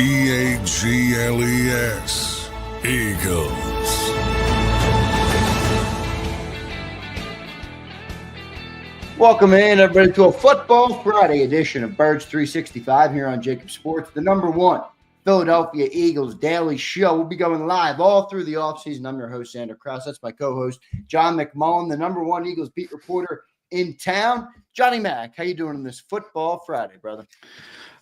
Eagles. Eagles. Welcome in, everybody, to a Football Friday edition of Birds 365 here on JAKIB Sports, the #1 Philadelphia Eagles daily show. We'll be going live all through the offseason. I'm your host, Zander Krause. That's my co-host, John McMullen, the #1 Eagles beat reporter in town. Johnny Mac, how you doing on this Football Friday, brother?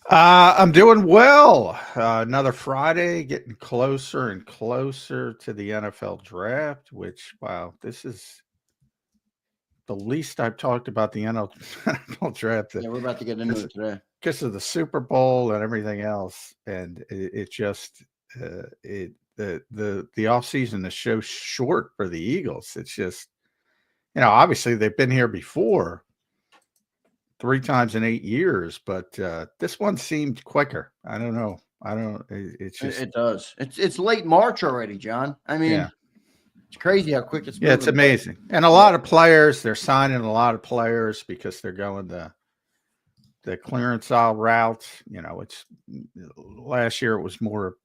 I'm doing well. Another Friday, getting closer and closer to the NFL draft, which, wow, this is the least I've talked about the NFL draft. Yeah, we're about to get into it today. Because of the Super Bowl and everything else. And it just, the offseason is so short for the Eagles. It's just, obviously they've been here before. 3 times in 8 years, but this one seemed quicker. I don't know. It's just it does. It's late March already, John. I mean, It's crazy how quick it's moving. Yeah, it's amazing. And a lot of players, they're signing a lot of players because they're going the clearance aisle route. It's last year it was more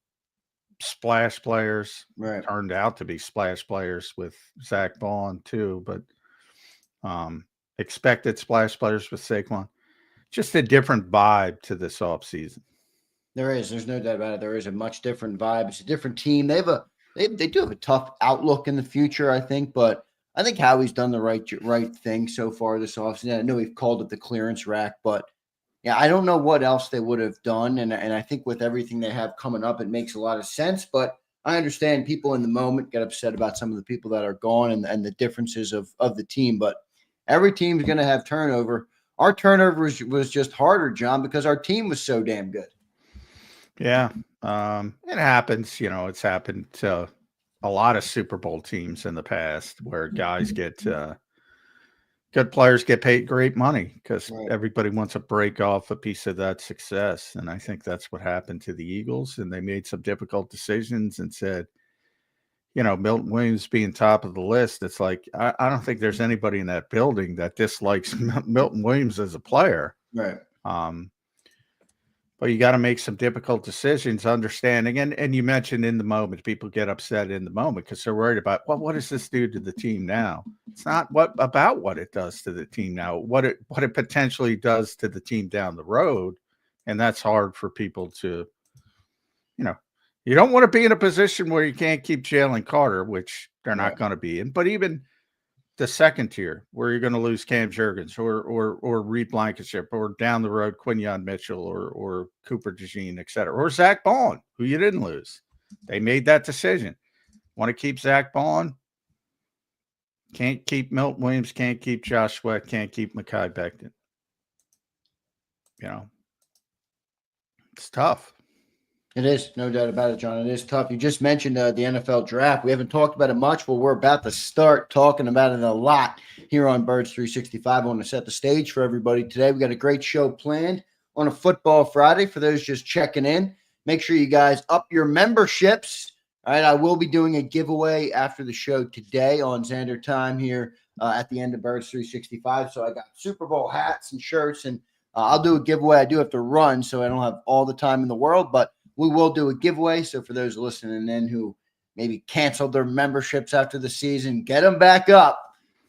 splash players. Right. Turned out to be splash players with Zach Bond too, but expected splash players with Saquon. Just a different vibe to this offseason. There's no doubt about it. There is a much different vibe. It's a different team. They do have a tough outlook in the future, I think, but I think Howie's done the right thing so far this offseason. I know we've called it the clearance rack, but yeah, I don't know what else they would have done. And I think with everything they have coming up, it makes a lot of sense. But I understand people in the moment get upset about some of the people that are gone and the differences of the team. But every team's going to have turnover. Our turnover was just harder, John, because our team was so damn good. Yeah, it happens. It's happened to a lot of Super Bowl teams in the past where guys get good players get paid great money because everybody wants to break off a piece of that success. And I think that's what happened to the Eagles. And they made some difficult decisions and said, Milton Williams being top of the list, it's like, I don't think there's anybody in that building that dislikes Milton Williams as a player. Right. But you got to make some difficult decisions, understanding. And you mentioned in the moment, people get upset in the moment because they're worried about, well, what does this do to the team now? It's not what it does to the team now, what it potentially does to the team down the road. And that's hard for people to, you don't want to be in a position where you can't keep Jalen Carter, which they're not going to be in. But even the second tier, where you're going to lose Cam Jurgens or Reed Blankenship, or down the road Quinyon Mitchell or Cooper DeJean, et cetera, or Zach Bond, who you didn't lose. They made that decision. Want to keep Zach Bond? Can't keep Milton Williams. Can't keep Josh Sweat. Can't keep Mekhi Becton. It's tough. It is, no doubt about it, John. It is tough. You just mentioned the NFL draft. We haven't talked about it much, but we're about to start talking about it a lot here on Birds 365. I want to set the stage for everybody today. We got a great show planned on a Football Friday. For those just checking in, make sure you guys up your memberships. All right, I will be doing a giveaway after the show today on Zander Time here at the end of Birds 365. So I got Super Bowl hats and shirts, and I'll do a giveaway. I do have to run, so I don't have all the time in the world, but we will do a giveaway. So for those listening in who maybe canceled their memberships after the season, get them back up.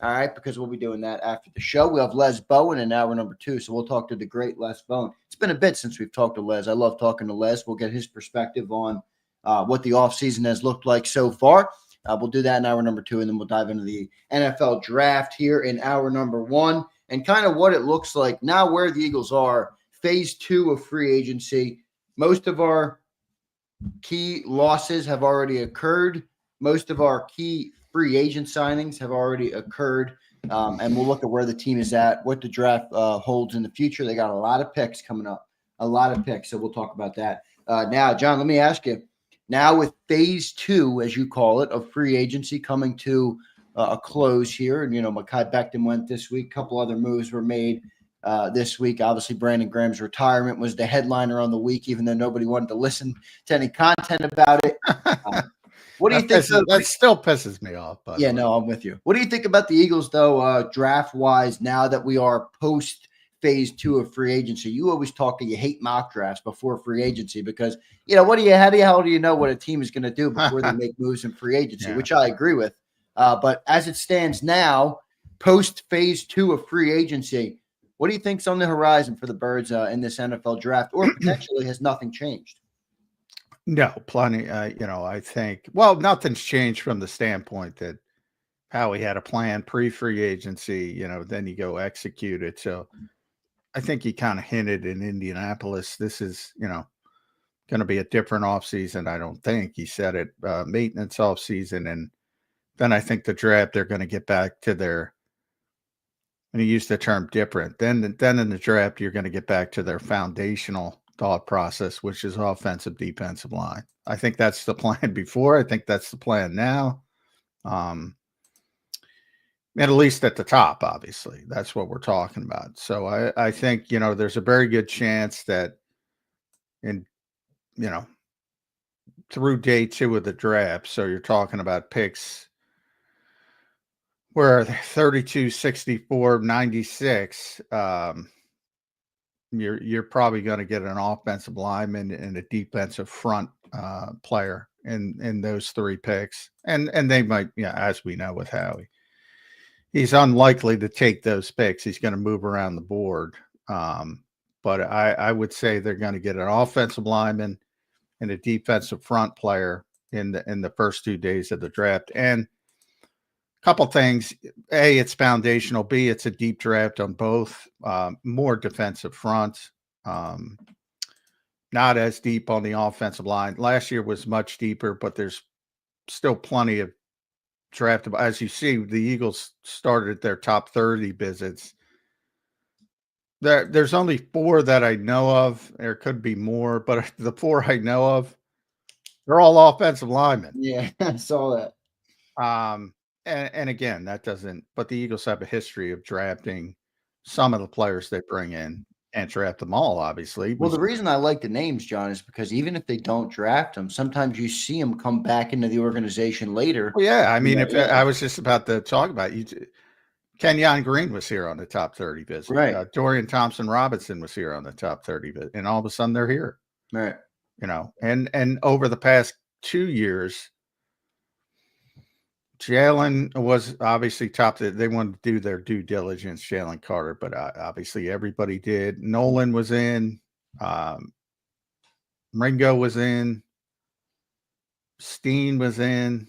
All right, because we'll be doing that after the show. We have Les Bowen in hour number 2, so we'll talk to the great Les Bowen. It's been a bit since we've talked to Les. I love talking to Les. We'll get his perspective on what the offseason has looked like so far. We'll do that in hour number 2, and then we'll dive into the NFL draft here in hour number 1 and kind of what it looks like now, where the Eagles are, phase 2 of free agency. Most of our key losses have already occurred. Most of our key free agent signings have already occurred. And we'll look at where the team is at, what the draft holds in the future. They got a lot of picks coming up, a lot of picks. So we'll talk about that. Now, John, let me ask you, now with phase 2, as you call it, of free agency coming to a close here, and, Mekhi Becton went this week, a couple other moves were made this week. Obviously, Brandon Graham's retirement was the headliner on the week, even though nobody wanted to listen to any content about it. What do you think? That still pisses me off. Yeah, no, I'm with you. What do you think about the Eagles, though, draft-wise, now that we are post phase 2 of free agency. You always talk that you hate mock drafts before free agency because, how do you know what a team is going to do before they make moves in free agency, which I agree with. But as it stands now, post phase 2 of free agency, what do you think's on the horizon for the Birds in this NFL draft, or potentially has nothing changed? No, plenty. I think, well, nothing's changed from the standpoint that Howie had a plan pre-free agency, then you go execute it. So I think he kind of hinted in Indianapolis, this is, going to be a different offseason. I don't think he said it, maintenance offseason. And then I think the draft, they're going to get back to their, and he used the term different. Then in the draft, you're going to get back to their foundational thought process, which is offensive, defensive line. I think that's the plan before. I think that's the plan now. At least at the top, obviously, that's what we're talking about. So I think, there's a very good chance that through day 2 of the draft, so you're talking about picks where 32, 64, 96, you're probably going to get an offensive lineman and a defensive front player in those 3 picks. And they might, as we know with Howie, he's unlikely to take those picks. He's going to move around the board. But I would say they're going to get an offensive lineman and a defensive front player in the first 2 days of the draft. And a couple things. A, it's foundational. B, it's a deep draft on both. More defensive fronts. Not as deep on the offensive line. Last year was much deeper, but there's still plenty of draftable. As you see, the Eagles started their top 30 visits. There's only 4 that I know of. There could be more, but the 4 I know of, they're all offensive linemen. Yeah, I saw that. And again, that doesn't, but the Eagles have a history of drafting some of the players they bring in. Can't draft them all, obviously. Well, the reason I like the names, John, is because even if they don't draft them, sometimes you see them come back into the organization later. Well, yeah, I mean, I was just about to talk about you. Kenyon Green was here on the top 30 visit. Right. Dorian Thompson-Robinson was here on the top 30 visit, and all of a sudden they're here. Right. And over the past 2 years, Jalen was obviously top. They wanted to do their due diligence, Jalen Carter, but obviously everybody did. Nolan was in. Ringo was in. Steen was in.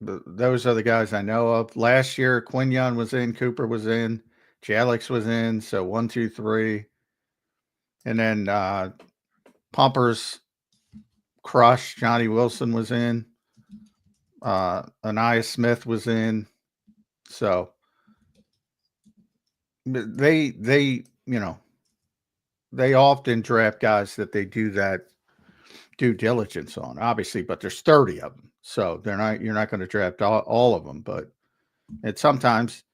Those are the guys I know of. Last year, Quinyon was in. Cooper was in. Jalix was in. So 1, 2, 3. And then Pumpers, Crush, Johnny Wilson was in. Anaya Smith was in. So they often draft guys that they do that due diligence on, obviously, but there's 30 of them. So you're not going to draft all of them, but sometimes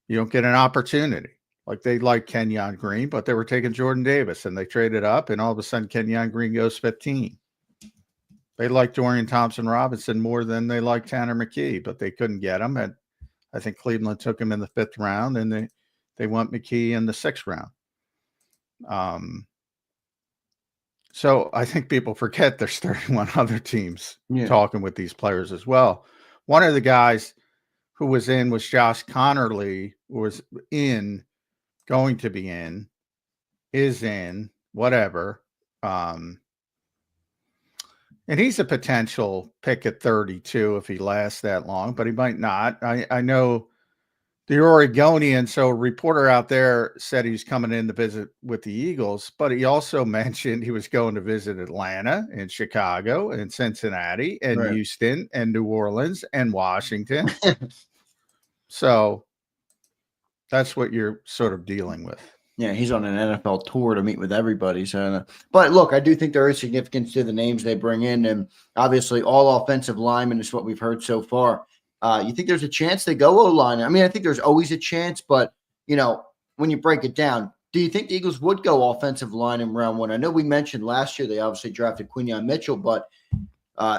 you don't get an opportunity. Like they like Kenyon Green, but they were taking Jordan Davis and they traded up and all of a sudden Kenyon Green goes 15. They like Dorian Thompson-Robinson more than they like Tanner McKee, but they couldn't get him. And I think Cleveland took him in the 5th round, and they want McKee in the 6th round. So I think people forget there's 31 other teams talking with these players as well. One of the guys who was in was Josh Connerly, who was going to be is in, whatever. And he's a potential pick at 32 if he lasts that long, but he might not. I know the Oregonian, so a reporter out there said he's coming in to visit with the Eagles, but he also mentioned he was going to visit Atlanta and Chicago and Cincinnati and Houston and New Orleans and Washington. So that's what you're sort of dealing with. Yeah, he's on an NFL tour to meet with everybody. So, but look, I do think there is significance to the names they bring in, and obviously, all offensive linemen is what we've heard so far. You think there's a chance they go O-line? I mean, I think there's always a chance, but when you break it down, do you think the Eagles would go offensive line in round 1? I know we mentioned last year they obviously drafted Quinyon Mitchell, but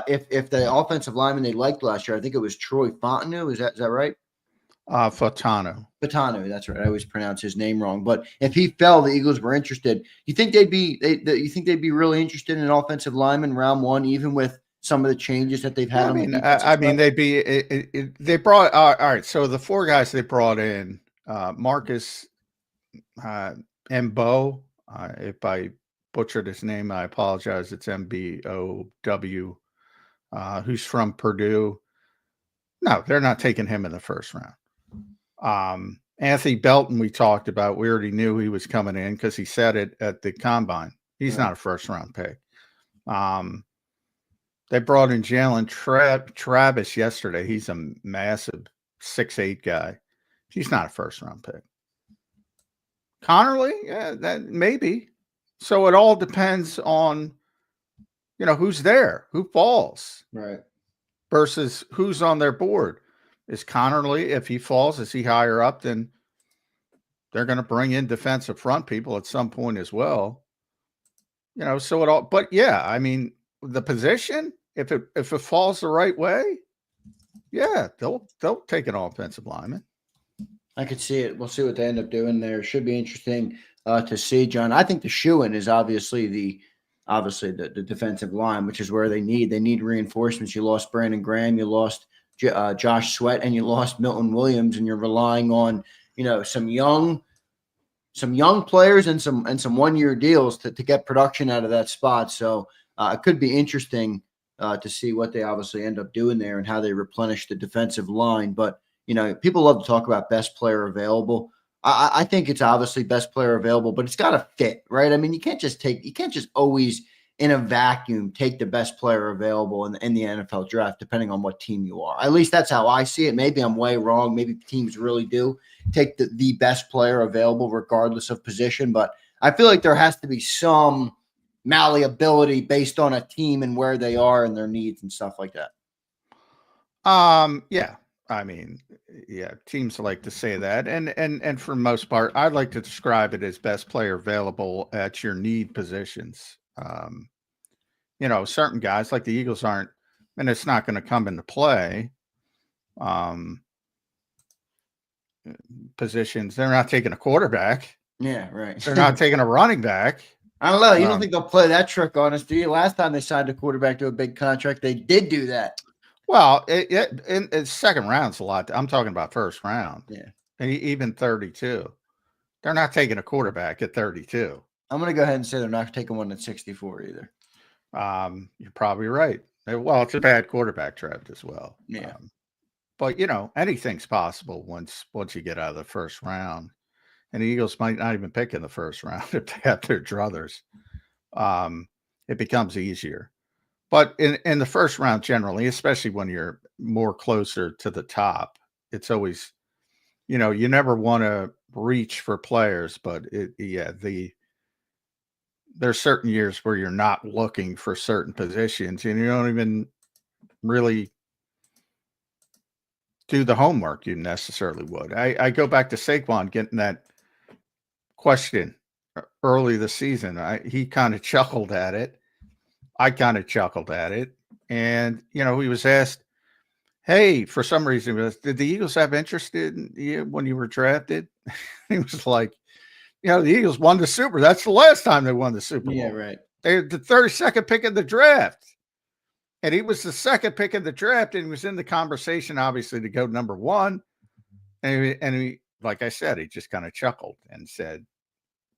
if the offensive lineman they liked last year, I think it was Troy Fontenot. Is that right? Fatano. Patanu, that's right. I always pronounce his name wrong. But if he fell, the Eagles were interested. You think they'd be really interested in an offensive lineman round one, even with some of the changes that they've had on the defensive side? they'd be. They brought all right. So the 4 guys they brought in, Marcus Mbow. If I butchered his name, I apologize. It's Mbow, who's from Purdue. No, they're not taking him in the first round. Anthony Belton, we talked about. We already knew he was coming in because he said it at the combine. He's not a first round pick. They brought in Jalen Travis yesterday. He's a massive 6'8" guy. He's not a first round pick. Connerly, yeah, that maybe. So it all depends on, who's there, who falls, Right, versus who's on their board. Is Connerly, if he falls, is he higher up? Then they're going to bring in defensive front people at some point as well. So it all. But yeah, I mean, the position, if it falls the right way, yeah, they'll take an offensive lineman. I could see it. We'll see what they end up doing there. Should be interesting to see, John. I think the shoe-in is obviously the defensive line, which is where they need reinforcements. You lost Brandon Graham, you lost Josh Sweat, and you lost Milton Williams, and you're relying on some young players and some 1-year deals to get production out of that spot. So it could be interesting to see what they obviously end up doing there and how they replenish the defensive line. But people love to talk about best player available. I think it's obviously best player available, but it's got to fit, right? I mean, you can't just always in a vacuum take the best player available in the NFL draft, depending on what team you are. At least that's how I see it. Maybe I'm way wrong. Maybe teams really do take the best player available regardless of position. But I feel like there has to be some malleability based on a team and where they are and their needs and stuff like that. Yeah. I mean, yeah, teams like to say that. And for the most part, I'd like to describe it as best player available at your need positions. Certain guys like the Eagles aren't, and it's not going to come into play. Positions, they're not taking a quarterback. Yeah, right. They're not taking a running back. I don't know. You don't think they'll play that trick on us, do you? Last time they signed a quarterback to a big contract, they did do that. Well, in second round's a lot. I'm talking about first round. Yeah. And even 32. They're not taking a quarterback at 32. I'm going to go ahead and say they're not taking one at 64 either. You're probably right. Well, it's a bad quarterback draft as well. Yeah. But anything's possible once you get out of the first round. And the Eagles might not even pick in the first round if they have their druthers. It becomes easier. But in the first round, generally, especially when you're more closer to the top, it's always, you never want to reach for players, but there's certain years where you're not looking for certain positions and you don't even really do the homework you necessarily would. I go back to Saquon getting that question early this season. He kind of chuckled at it. I kind of chuckled at it. And, he was asked, hey, for some reason, did the Eagles have interest in you when you were drafted? He was like, the Eagles won the Super. That's the last time they won the Super Bowl. Yeah, right. They had the 32nd pick in the draft. And he was the second pick in the draft, and he was in the conversation, obviously, to go number one. And he, like I said, he just kind of chuckled and said,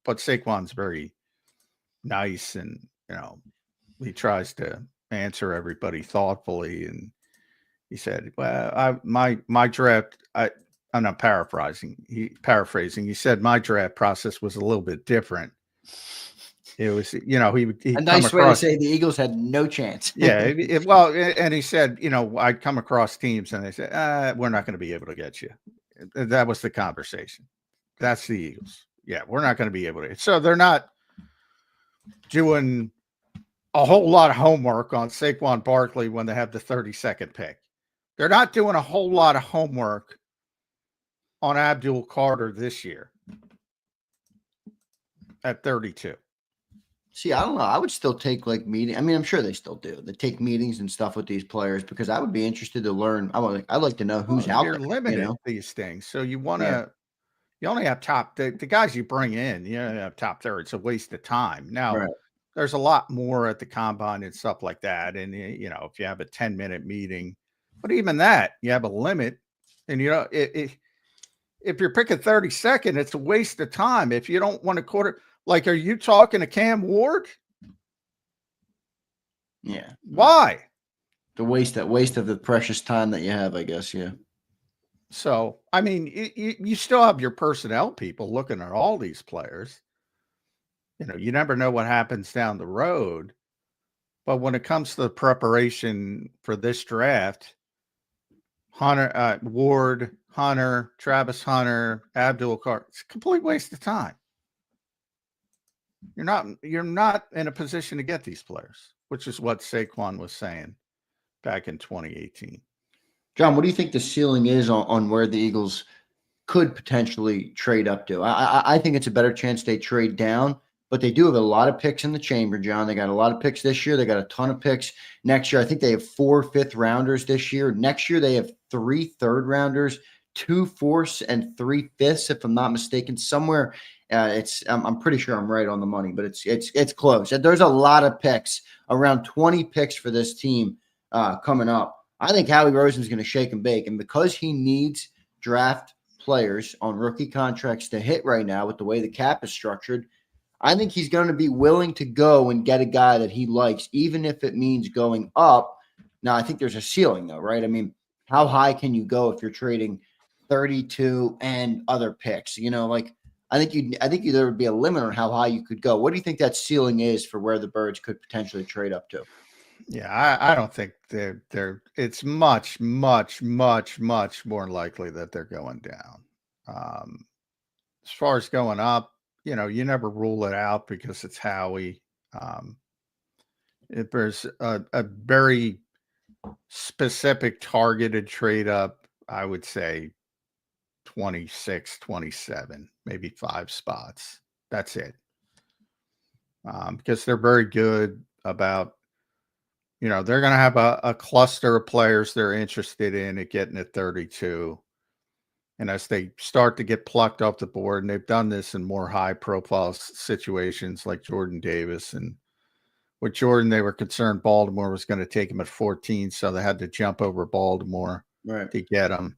but Saquon's very nice and, he tries to answer everybody thoughtfully. And he said, well, my draft, I'm not paraphrasing. He said my draft process was a little bit different. It was, he a nice way to say the Eagles had no chance. Yeah. And he said, I'd come across teams and they said, we're not going to be able to get you. That was the conversation. That's the Eagles. Yeah, we're not going to be able to. So they're not doing a whole lot of homework on Saquon Barkley when they have the 32nd pick. They're not doing a whole lot of homework on Abdul Carter this year at 32. See, I don't know. I would still take like meeting. I mean, I'm sure they still do. They take meetings and stuff with these players because I would be interested to learn. I'd like to know who's Well, out you're there. You limited know? these things. So you Yeah. wanna you only have the guys you bring in, you only have top 30. It's a waste of time. Now, Right. there's a lot more at the combine and stuff like that. And if you have a 10-minute meeting, but even that, you have a limit. And if you're picking 32nd, it's a waste of time. If you don't want to quarter, like, are you talking to Cam Ward? Yeah. Why? The waste of the precious time that you have, I guess. Yeah. So, I mean, you still have your personnel people looking at all these players. You never know what happens down the road. But when it comes to the preparation for this draft, Ward, Hunter, Travis Hunter, Abdul Carr, it's a complete waste of time. You're not in a position to get these players, which is what Saquon was saying back in 2018. John, what do you think the ceiling is on where the Eagles could potentially trade up to? I think it's a better chance they trade down, but they do have a lot of picks in the chamber, John. They got a lot of picks this year. They got a ton of picks next year. I think they have 4 5th-rounders this year. Next year, they have 3 3rd-rounders, 2 4ths, and 3 5ths, if I'm not mistaken. Somewhere, I'm pretty sure I'm right on the money, but it's close. There's a lot of picks, around 20 picks for this team coming up. I think Howie Roseman's going to shake and bake, and because he needs draft players on rookie contracts to hit right now with the way the cap is structured, I think he's going to be willing to go and get a guy that he likes, even if it means going up. Now, I think there's a ceiling, though, right? I mean, how high can you go if you're trading 32 and other picks? I think there would be a limit on how high you could go. What do you think that ceiling is for where the Birds could potentially trade up to? Yeah, I don't think they're. It's much, much, much, much more likely that they're going down. As far as going up, you never rule it out because it's Howie. If there's a very specific targeted trade up, I would say 26, 27, maybe 5 spots. That's it. Because they're very good about, they're going to have a cluster of players they're interested in at getting at 32. And as they start to get plucked off the board, and they've done this in more high profile situations like Jordan Davis. And with Jordan, they were concerned Baltimore was going to take him at 14. So they had to jump over Baltimore to get him.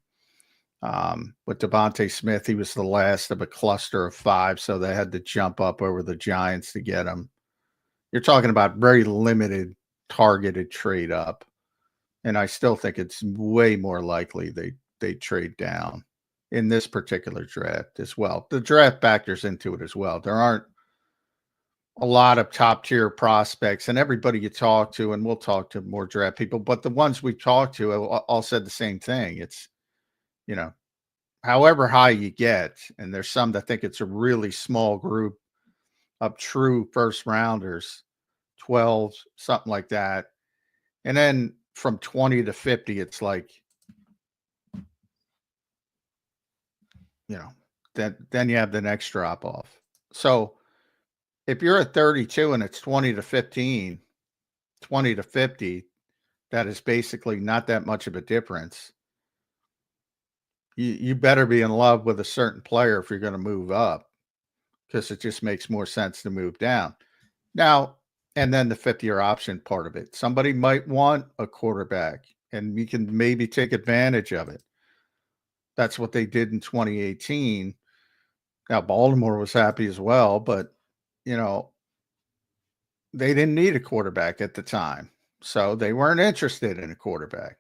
With Devontae Smith, he was the last of a cluster of 5. So they had to jump up over the Giants to get him. You're talking about very limited targeted trade up. And I still think it's way more likely they trade down in this particular draft as well. The draft factors into it as well. There aren't a lot of top tier prospects, and everybody you talk to, and we'll talk to more draft people, but the ones we talked to all said the same thing. It's, however high you get, and there's some that think it's a really small group of true first rounders, 12, something like that. And then from 20 to 50, it's like, then you have the next drop off. So if you're at 32 and it's 20 to 15, 20 to 50, that is basically not that much of a difference. You better be in love with a certain player if you're going to move up, because it just makes more sense to move down. Now, and then the 5th-year option part of it. Somebody might want a quarterback, and you can maybe take advantage of it. That's what they did in 2018. Now, Baltimore was happy as well, but, they didn't need a quarterback at the time. So they weren't interested in a quarterback.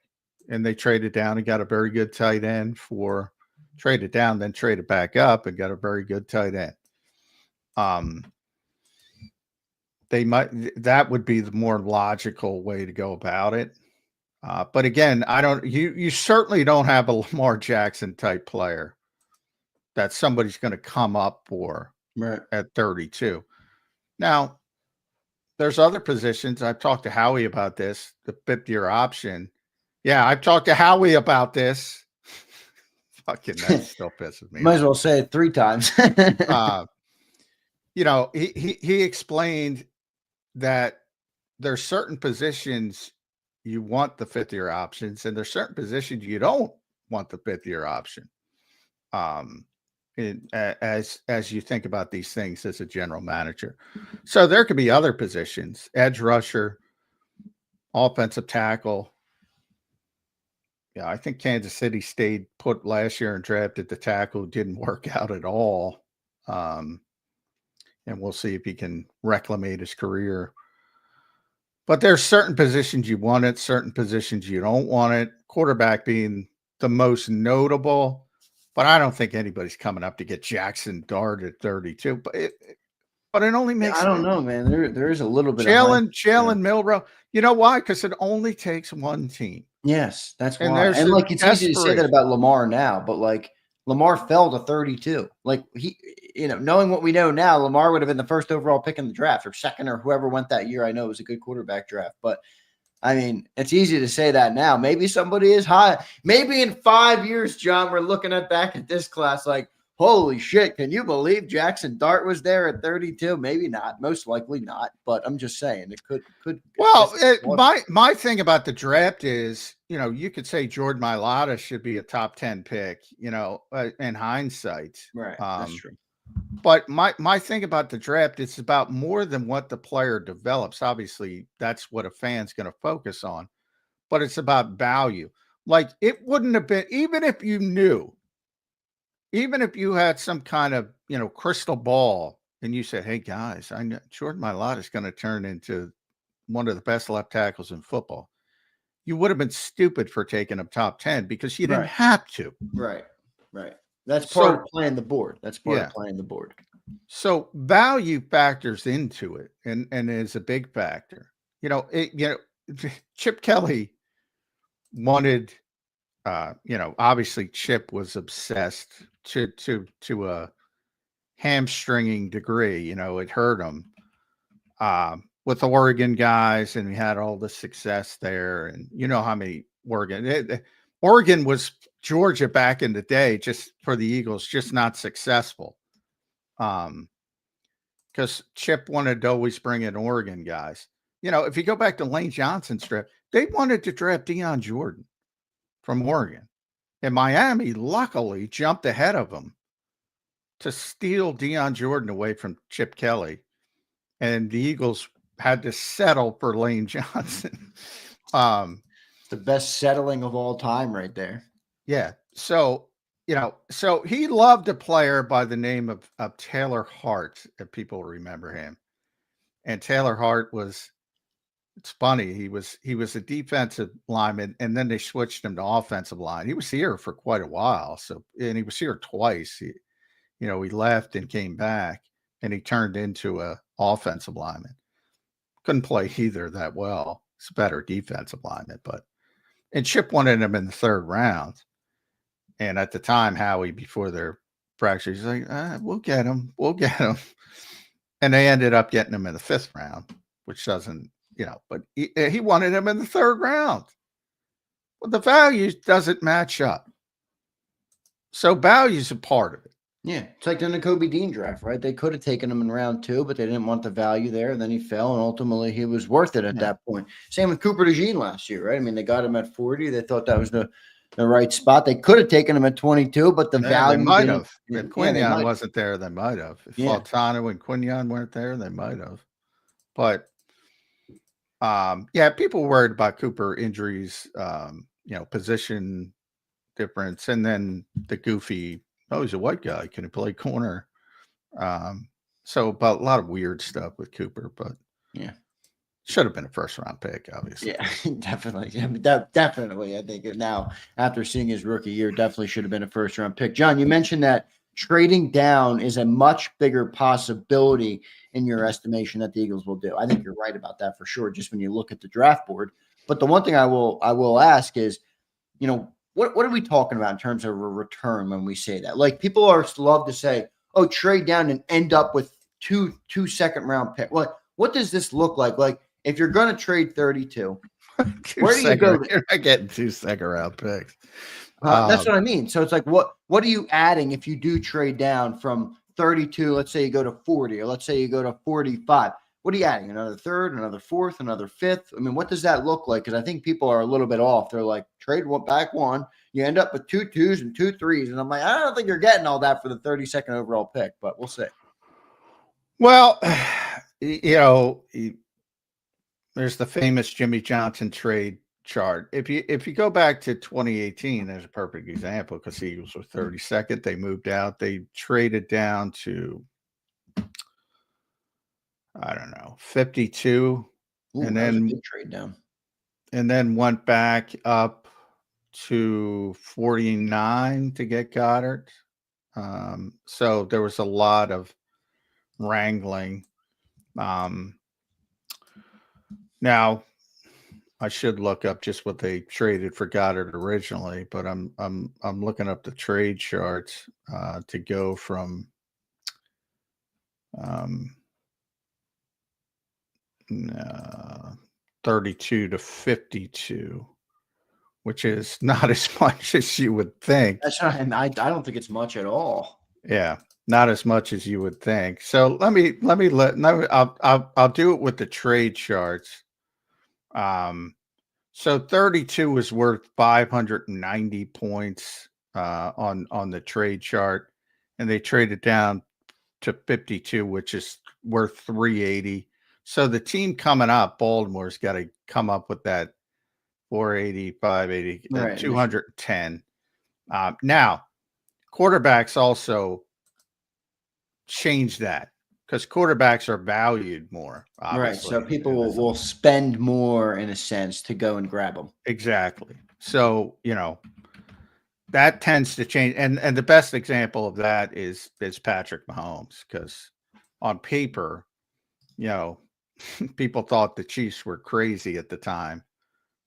And they traded down and got a very good tight end traded down, then traded back up and got a very good tight end. That would be the more logical way to go about it. But again, you certainly don't have a Lamar Jackson type player that somebody's going to come up for at 32. Now, there's other positions. I've talked to Howie about this, the 5th-year option. Yeah, I've talked to Howie about this. Fucking that still pisses me off. Might as well say it 3 times. He explained that there's certain positions you want the fifth-year options, and there's certain positions you don't want the fifth-year option. As you think about these things as a general manager. So there could be other positions, edge rusher, offensive tackle. Yeah, I think Kansas City stayed put last year and drafted the tackle. Didn't work out at all. And we'll see if he can reclaim his career. But there's certain positions you want it, certain positions you don't want it. Quarterback being the most notable. But I don't think anybody's coming up to get Jackson Dart at 32. But it only makes I don't know, man. There is a little bit Jalen of Milrow. You know why? Because it only takes one team. Yes, that's And why. there's And like it's easy to say that desperation. about Lamar now, but like Lamar fell to 32. Like he, knowing what we know now, Lamar would have been the first overall pick in the draft, or second, or whoever went that year. I know it was a good quarterback draft, but I mean, it's easy to say that now. Maybe somebody is high. Maybe in 5 years, John, we're looking back at this class like, holy shit, can you believe Jackson Dart was there at 32? Maybe not. Most likely not. But I'm just saying it could. Well, my thing about the draft is, you could say Jordan Mailata should be a top 10 pick, in hindsight. Right. That's true. But my thing about the draft, it's about more than what the player develops. Obviously, that's what a fan's going to focus on. But it's about value. Like, it wouldn't have been, even if you knew, even if you had some kind of, crystal ball and you said, hey, guys, I know Jordan Mailata is going to turn into one of the best left tackles in football. You would have been stupid for taking him top 10 because you didn't have to. Right. That's part of playing the board. That's part of playing the board. So value factors into it and is a big factor. Chip Kelly wanted, obviously Chip was obsessed to a hamstringing degree. It hurt him with the Oregon guys, and we had all the success there. And how many Oregon was Georgia back in the day, just for the Eagles, just not successful. Because Chip wanted to always bring in Oregon guys. If you go back to Lane Johnson's draft, they wanted to draft Deion Jordan from Oregon. And Miami luckily jumped ahead of them to steal Deion Jordan away from Chip Kelly. And the Eagles had to settle for Lane Johnson. The best settling of all time right there. Yeah. So, so he loved a player by the name of Taylor Hart, if people remember him. And Taylor Hart it's funny, he was a defensive lineman, and then they switched him to offensive line. He was here for quite a while. And he was here twice. He left and came back, and he turned into a offensive lineman. Couldn't play either that well. It's a better defensive lineman, and Chip wanted him in the third round. And at the time, Howie, before their fracture, he's like, we'll get him. And they ended up getting him in the fifth round, which doesn't, but he wanted him in the third round. Well, the value doesn't match up. So value's a part of it. Yeah. It's like in the Kobe Dean draft, right? They could have taken him in round 2, but they didn't want the value there. And then he fell, and ultimately he was worth it at that point. Same with Cooper DeJean last year, right? I mean, they got him at 40. They thought that was the right spot. They could have taken him at 22, but the value. They might have. If Quinion wasn't there, they might have. If Faltano and Quinion weren't there, they might have. But people worried about Cooper injuries, position difference, and then the goofy, he's a white guy, can he play corner? So about a lot of weird stuff with Cooper, but should have been a first round pick, obviously. Yeah, definitely. Definitely. I think now, after seeing his rookie year, definitely should have been a first round pick. John, you mentioned that trading down is a much bigger possibility in your estimation that the Eagles will do. I think you're right about that for sure, just when you look at the draft board. But the one thing I will ask is, what are we talking about in terms of a return when we say that? Like, people love to say, oh, trade down and end up with two second-round picks. What does this look like? Like, if you're going to trade 32, where do you go? You're not getting 2 second-round picks. That's what I mean. So it's like, what are you adding if you do trade down from 32? Let's say you go to 40, or let's say you go to 45. What are you adding? Another third, another fourth, another fifth? I mean, what does that look like? Because I think people are a little bit off. They're like, trade one back one. You end up with 2 2s and 2 3s. And I'm like, I don't think you're getting all that for the 32nd overall pick, but we'll see. Well, there's the famous Jimmy Johnson trade chart. If you go back to 2018, there's a perfect example because the Eagles were 32nd. They moved out. They traded down to, I don't know, 52. Ooh, and that was a then good trade down. And then went back up to 49 to get Goddard. So there was a lot of wrangling. Now I should look up just what they traded for Goddard originally, but I'm looking up the trade charts to go from 32 to 52, which is not as much as you would think. That's not, and I don't think it's much at all. Yeah, not as much as you would think. So I'll do it with the trade charts. So 32 was worth 590 points on the trade chart, and they traded down to 52, which is worth 380. So the team coming up, Baltimore's got to come up with that 480, 580, Right. 210. Now, quarterbacks also change that because quarterbacks are valued more. Obviously. Right. So people will spend more in a sense to go and grab them. Exactly. So, that tends to change. And the best example of that is Patrick Mahomes, because on paper, people thought the Chiefs were crazy at the time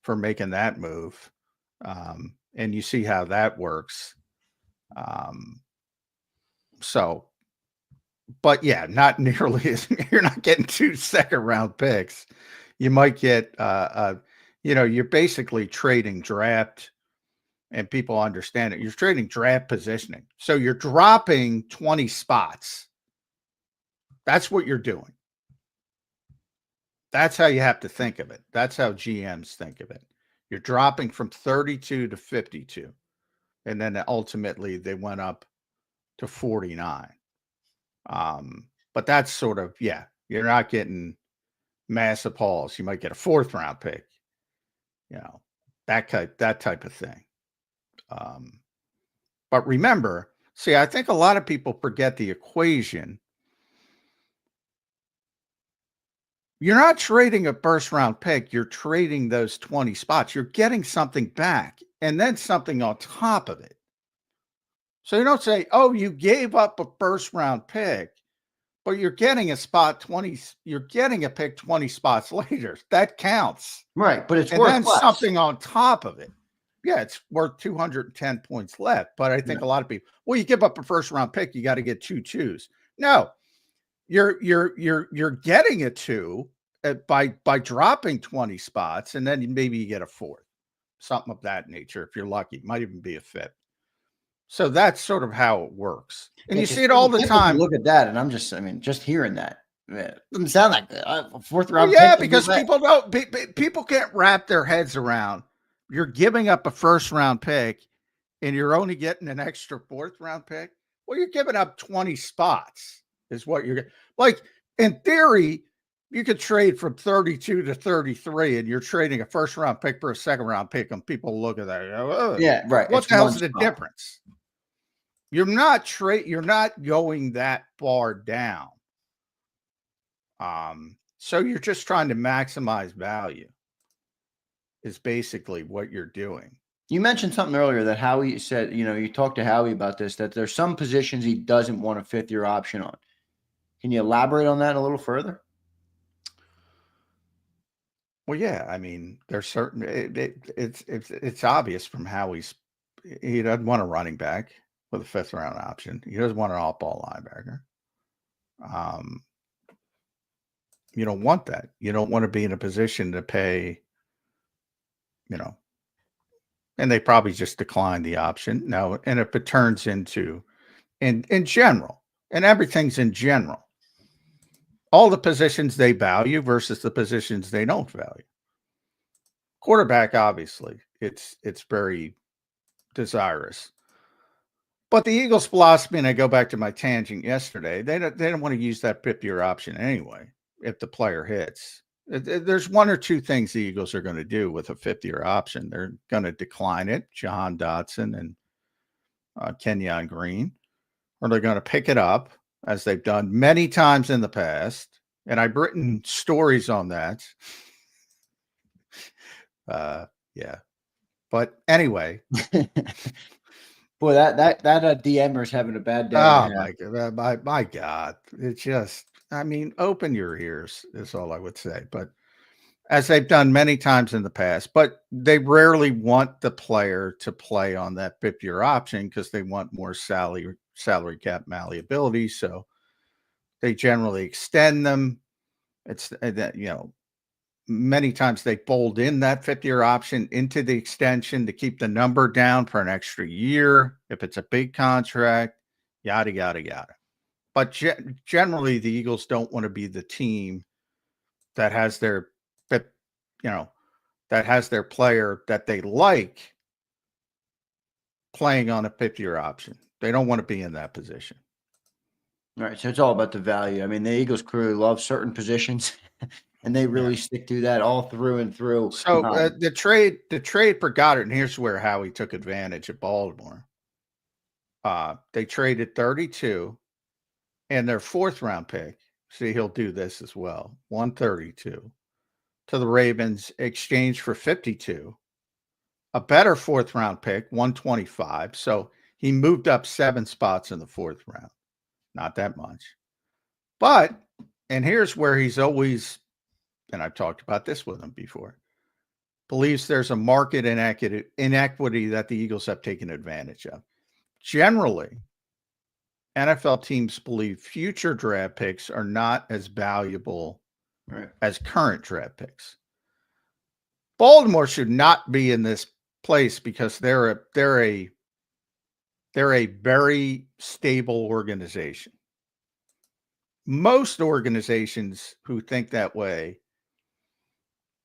for making that move. And you see how that works. But yeah, not nearly as you're not getting 2 second-round picks. You might get, you're basically trading draft, and people understand it. You're trading draft positioning. So you're dropping 20 spots. That's what you're doing. That's how you have to think of it. That's how GMs think of it. You're dropping from 32 to 52. And then ultimately they went up to 49. But that's sort of, you're not getting massive hauls. You might get a 4th round pick, that type of thing. But remember, I think a lot of people forget the equation. You're not trading a 1st round pick. You're trading those 20 spots. You're getting something back and then something on top of it. So you don't say, oh, you gave up a 1st round pick, but you're getting a spot 20. You're getting a pick 20 spots later. That counts. Right. But it's and worth then less. Something on top of it. Yeah, it's worth 210 points left. But I think a lot of people, well, you give up a 1st round pick, you got to get 2 2s. No. You're getting a 2 by dropping 20 spots, and then maybe you get a 4th, something of that nature. If you're lucky, it might even be a 5th. So that's sort of how it works, and you see it all the time. Look at that, and I'm just hearing that. It doesn't sound like a 4th round. Well, yeah, because people can't wrap their heads around. You're giving up a 1st round pick, and you're only getting an extra 4th round pick. Well, you're giving up 20 spots. Is what you're getting. Like, in theory, you could trade from 32 to 33, and you're trading a 1st round pick for a 2nd round pick, and people look at that. Oh, yeah, right. What the hell's the difference? You're not going that far down. So you're just trying to maximize value. Is basically what you're doing. You mentioned something earlier that Howie said, you talked to Howie about this, that there's some positions he doesn't want a 5th-year option on. Can you elaborate on that a little further? Well, yeah, I mean, there's certain, it's obvious from how he doesn't want a running back with a 5th round option. He doesn't want an off-ball linebacker. You don't want that. You don't want to be in a position to pay, and they probably just decline the option. No, and if it turns into, in general, and everything's in general, all the positions they value versus the positions they don't value. Quarterback, obviously, it's very desirous. But the Eagles' philosophy, and I go back to my tangent yesterday, they don't want to use that 5-year option anyway if the player hits. There's one or two things the Eagles are going to do with a 5-year option. They're going to decline it, Jahan Dotson and Kenyon Green, or they're going to pick it up, as they've done many times in the past. And I've written stories on that. Yeah. But anyway. Boy, that DMer's having a bad day. Oh my God. It's just, I mean, open your ears is all I would say. But as they've done many times in the past, but they rarely want the player to play on that 5-year option because they want more salary cap malleability. So they generally extend them. It's that, many times they fold in that 5-year option into the extension to keep the number down for an extra year. If it's a big contract, yada, yada, yada. But generally the Eagles don't want to be the team that has their, that has their player that they like playing on a 5-year option. They don't want to be in that position. All right. So it's all about the value. I mean, the Eagles clearly love certain positions. And they really stick to that all through and through. So the trade for Goddard, and here's where Howie took advantage of Baltimore. They traded 32 and their 4th round pick. See, he'll do this as well. 132 to the Ravens, exchanged for 52, a better 4th round pick, 125. So he moved up 7 spots in the 4th round. Not that much. But, and here's where he's always, and I've talked about this with him before, believes there's a market inequity that the Eagles have taken advantage of. Generally, NFL teams believe future draft picks are not as valuable as current draft picks. Baltimore should not be in this place because they're a very stable organization. Most organizations who think that way,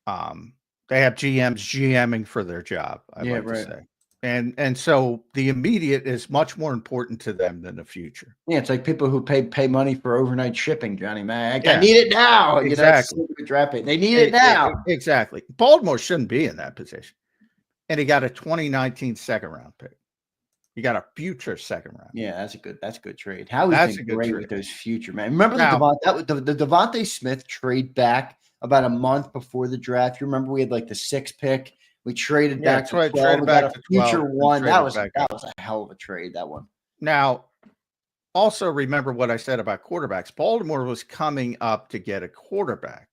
they have GMs GMing for their job, I'd like to say. And so the immediate is much more important to them than the future. Yeah, it's like people who pay money for overnight shipping, Johnny Mac. I need it now. Exactly. They need it now. Exactly. Baltimore shouldn't be in that position. And he got a 2019 second round pick. You got a future second round. Yeah, that's a good trade. Howie's been great with those future, man. Remember the Devontae Smith trade back about a month before the draft. You remember we had like the 6th pick. We traded back to 12. We got a future one. That was a hell of a trade, that one. Now, also remember what I said about quarterbacks. Baltimore was coming up to get a quarterback.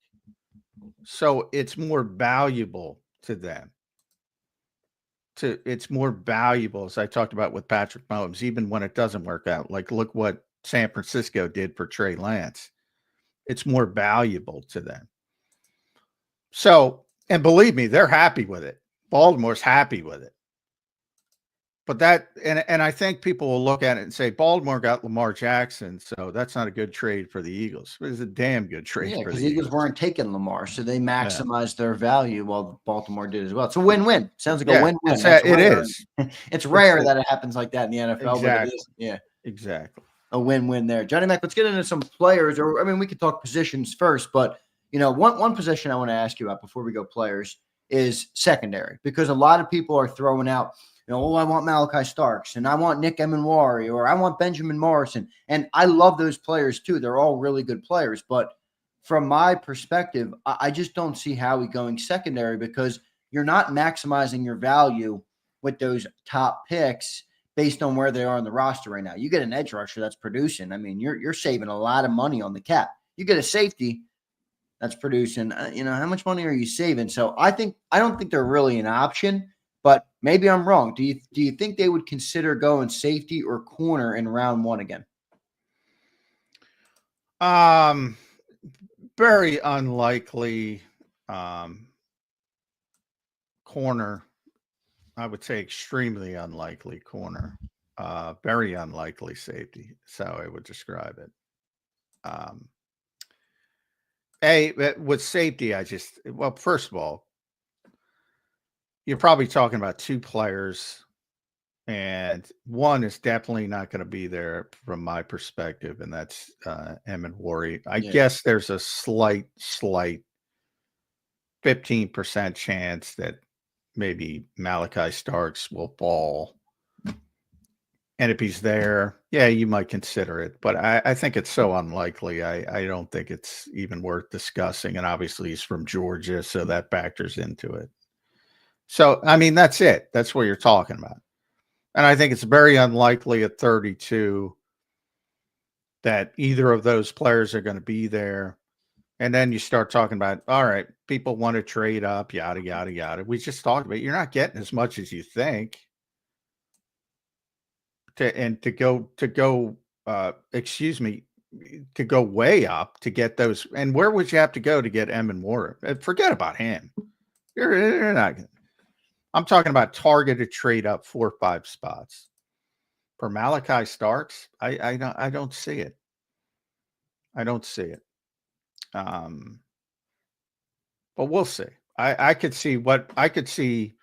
So it's more valuable to them. It's more valuable, as I talked about with Patrick Mahomes, even when it doesn't work out. Like, look what San Francisco did for Trey Lance. It's more valuable to them. So, and believe me, they're happy with it. Baltimore's happy with it. But that, and I think people will look at it and say, Baltimore got Lamar Jackson, so that's not a good trade for the Eagles. It was a damn good trade for the Eagles. The Eagles weren't taking Lamar, so they maximized their value while Baltimore did as well. It's a win-win. Sounds like a win-win. It is. It's rare that it happens like that in the NFL. Exactly. But it is. Yeah. Exactly. A win-win there. Johnny Mac, let's get into some players. We could talk positions first, but one position I want to ask you about before we go players is secondary, because a lot of people are throwing out, I want Malachi Starks and I want Nick Emenwari or I want Benjamin Morrison. And I love those players too. They're all really good players. But from my perspective, I just don't see Howie going secondary because you're not maximizing your value with those top picks based on where they are on the roster right now. You get an edge rusher that's producing. I mean, you're saving a lot of money on the cap. You get a safety that's producing. How much money are you saving? So I don't think they're really an option. But maybe I'm wrong. Do you think they would consider going safety or corner in round 1 again? Very unlikely. Corner. I would say extremely unlikely corner. Very unlikely safety. That's how I would describe it. Hey, with safety, well, first of all, you're probably talking about two players, and one is definitely not going to be there from my perspective, and that's Emmett Worry. I Yeah. guess there's a slight 15% chance that maybe Malachi Starks will fall. And if he's there, yeah, you might consider it. But I think it's so unlikely. I don't think it's even worth discussing. And obviously he's from Georgia, so that factors into it. So, I mean, that's it. That's what you're talking about. And I think it's very unlikely at 32 that either of those players are going to be there. And then you start talking about, all right, people want to trade up, yada, yada, yada. We just talked about you're not getting as much as you think. To go way up to get those. And where would you have to go to get Emmett Moore? Forget about him. You're not. I'm talking about targeted trade up 4 or 5 spots for Malachi Starks. I don't see it. I don't see it. But we'll see. I could see the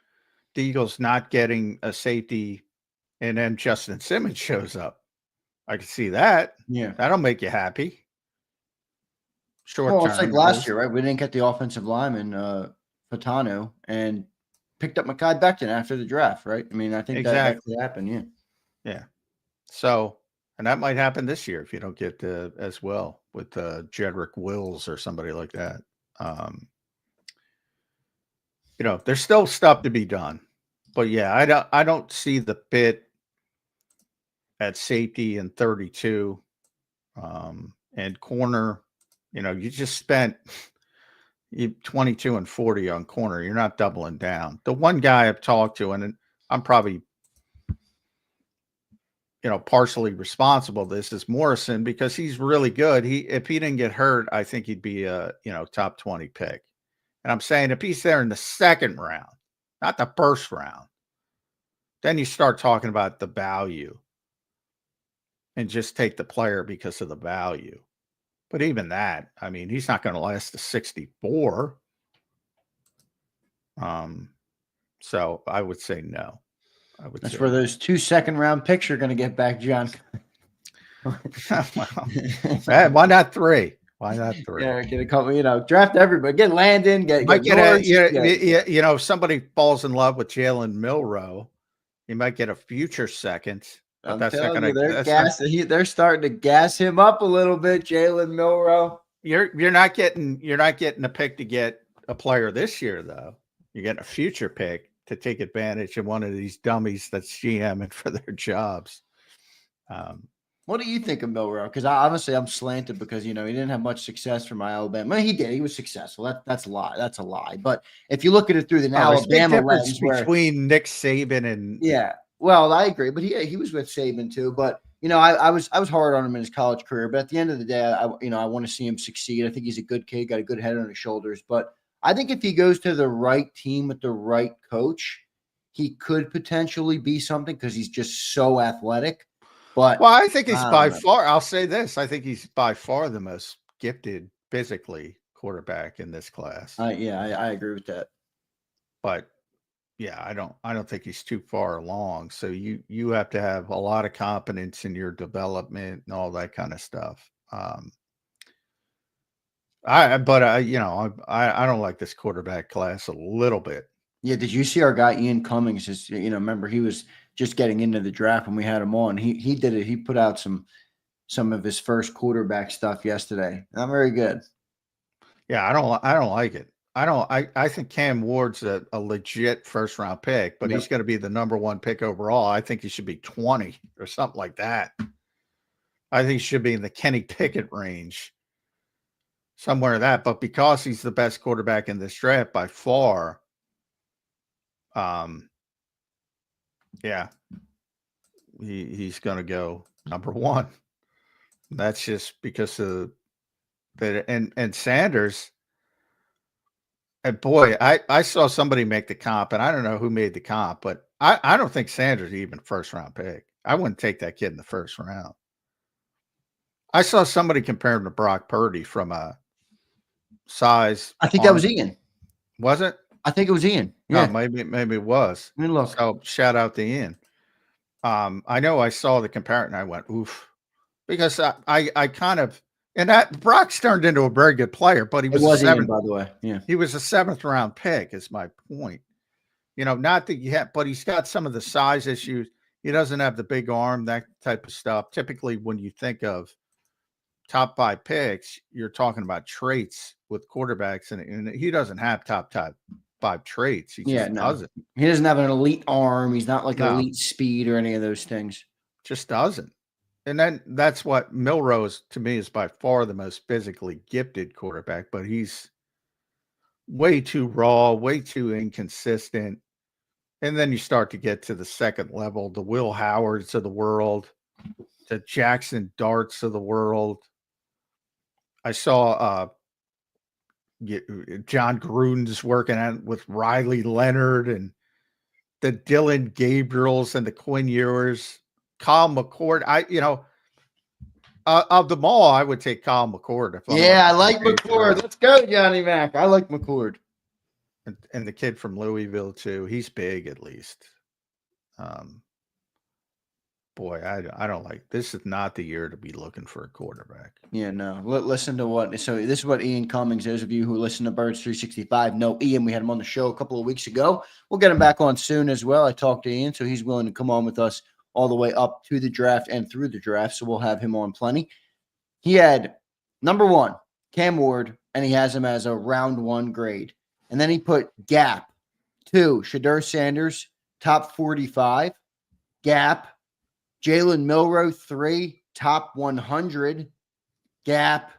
Eagles not getting a safety, and then Justin Simmons shows up. I can see that. Yeah. That'll make you happy. Short Well, term. it's like last year, right? We didn't get the offensive lineman, Fatano, and picked up Mekhi Becton after the draft, right? I mean, I think that could happen, yeah. Yeah. So, and that might happen this year if you don't get as well with Jedrick Wills or somebody like that. There's still stuff to be done. But yeah, I don't see the fit at safety and 32 and corner. You just spent 22 and 40 on corner. You're not doubling down. The one guy I've talked to, and I'm probably partially responsible this is Morrison, because he's really good. If he didn't get hurt, I think he'd be a top 20 pick. And I'm saying if he's there in the second round, not the first round, then you start talking about the value and just take the player because of the value. But even that, I mean, he's not going to last to 64. So I would say no. That's where those 2 second-round picks are going to get back, John. Well, why not 3? Why not 3? Yeah, get a couple, draft everybody. Get Landon, get Norris, if somebody falls in love with Jalen Milroe, you might get a future second. But I'm that's not telling going to. They're starting to gas him up a little bit, Jalen Milroe. You're not getting a pick to get a player this year, though. You're getting a future pick to take advantage of one of these dummies that's GMing for their jobs. What do you think of Milroe? Because honestly, I'm slanted because he didn't have much success from Alabama. Well, he did. He was successful. That's a lie. That's a lie. But if you look at it through the Alabama lens, between Nick Saban and well, I agree. But he was with Saban too. But I was hard on him in his college career. But at the end of the day, I want to see him succeed. I think he's a good kid, got a good head on his shoulders. But I think if he goes to the right team with the right coach, he could potentially be something because he's just so athletic. But I think he's by far, I'll say this, I think he's by far the most gifted physically quarterback in this class. I agree with that. But yeah, I don't think he's too far along. So you have to have a lot of confidence in your development and all that kind of stuff. I don't like this quarterback class a little bit. Yeah, did you see our guy Ian Cummings? Remember he was just getting into the draft when we had him on. He did it. He put out some of his first quarterback stuff yesterday. Not very good. Yeah, I don't like it. I think Cam Ward's a legit first round pick, but he's going to be the number 1 pick overall. I think he should be 20 or something like that. I think he should be in the Kenny Pickett range. Somewhere in that, but because he's the best quarterback in this draft by far, he's going to go number 1. That's just because of that. And Sanders, and boy, I saw somebody make the comp, and I don't know who made the comp, but I don't think Sanders is even first round pick. I wouldn't take that kid in the first round. I saw somebody compare him to Brock Purdy from a size. I think that was Ian. Was it? I think it was Ian. Yeah, Yeah, maybe it was. I mean, look. So shout out to Ian. I know I saw the comparison. I went, oof, because I kind of, and that Brock's turned into a very good player, but he It was a was Ian, seventh. by the way. Yeah. He was a 7th round pick. Is my point. Not that you have, but he's got some of the size issues. He doesn't have the big arm, that type of stuff. Typically, when you think of top 5 picks, you're talking about traits with quarterbacks, and he doesn't have top 5 traits. He just doesn't. He doesn't have an elite arm. He's not like an No. elite speed or any of those things. Just doesn't. And then that's what Milrose, to me, is by far the most physically gifted quarterback, but he's way too raw, way too inconsistent. And then you start to get to the second level, the Will Howards of the world, the Jackson Darts of the world. I saw John Gruden's working out with Riley Leonard and the Dylan Gabriels and the Quinn Ewers, Kyle McCord. Of them all, I would take Kyle McCord. I like McCord. Let's go, Johnny Mac. I like McCord. And the kid from Louisville too. He's big, at least. Boy, I don't like. This is not the year to be looking for a quarterback. Yeah, no. Listen to what. So this is what Ian Cummings. Those of you who listen to Birds 365 know Ian. We had him on the show a couple of weeks ago. We'll get him back on soon as well. I talked to Ian, so he's willing to come on with us all the way up to the draft and through the draft. So we'll have him on plenty. He had number 1, Cam Ward, and he has him as a round 1 grade. And then he put Gap 2, Shedeur Sanders, top 45. Gap, Jalen Milroe 3, top 100. Gap,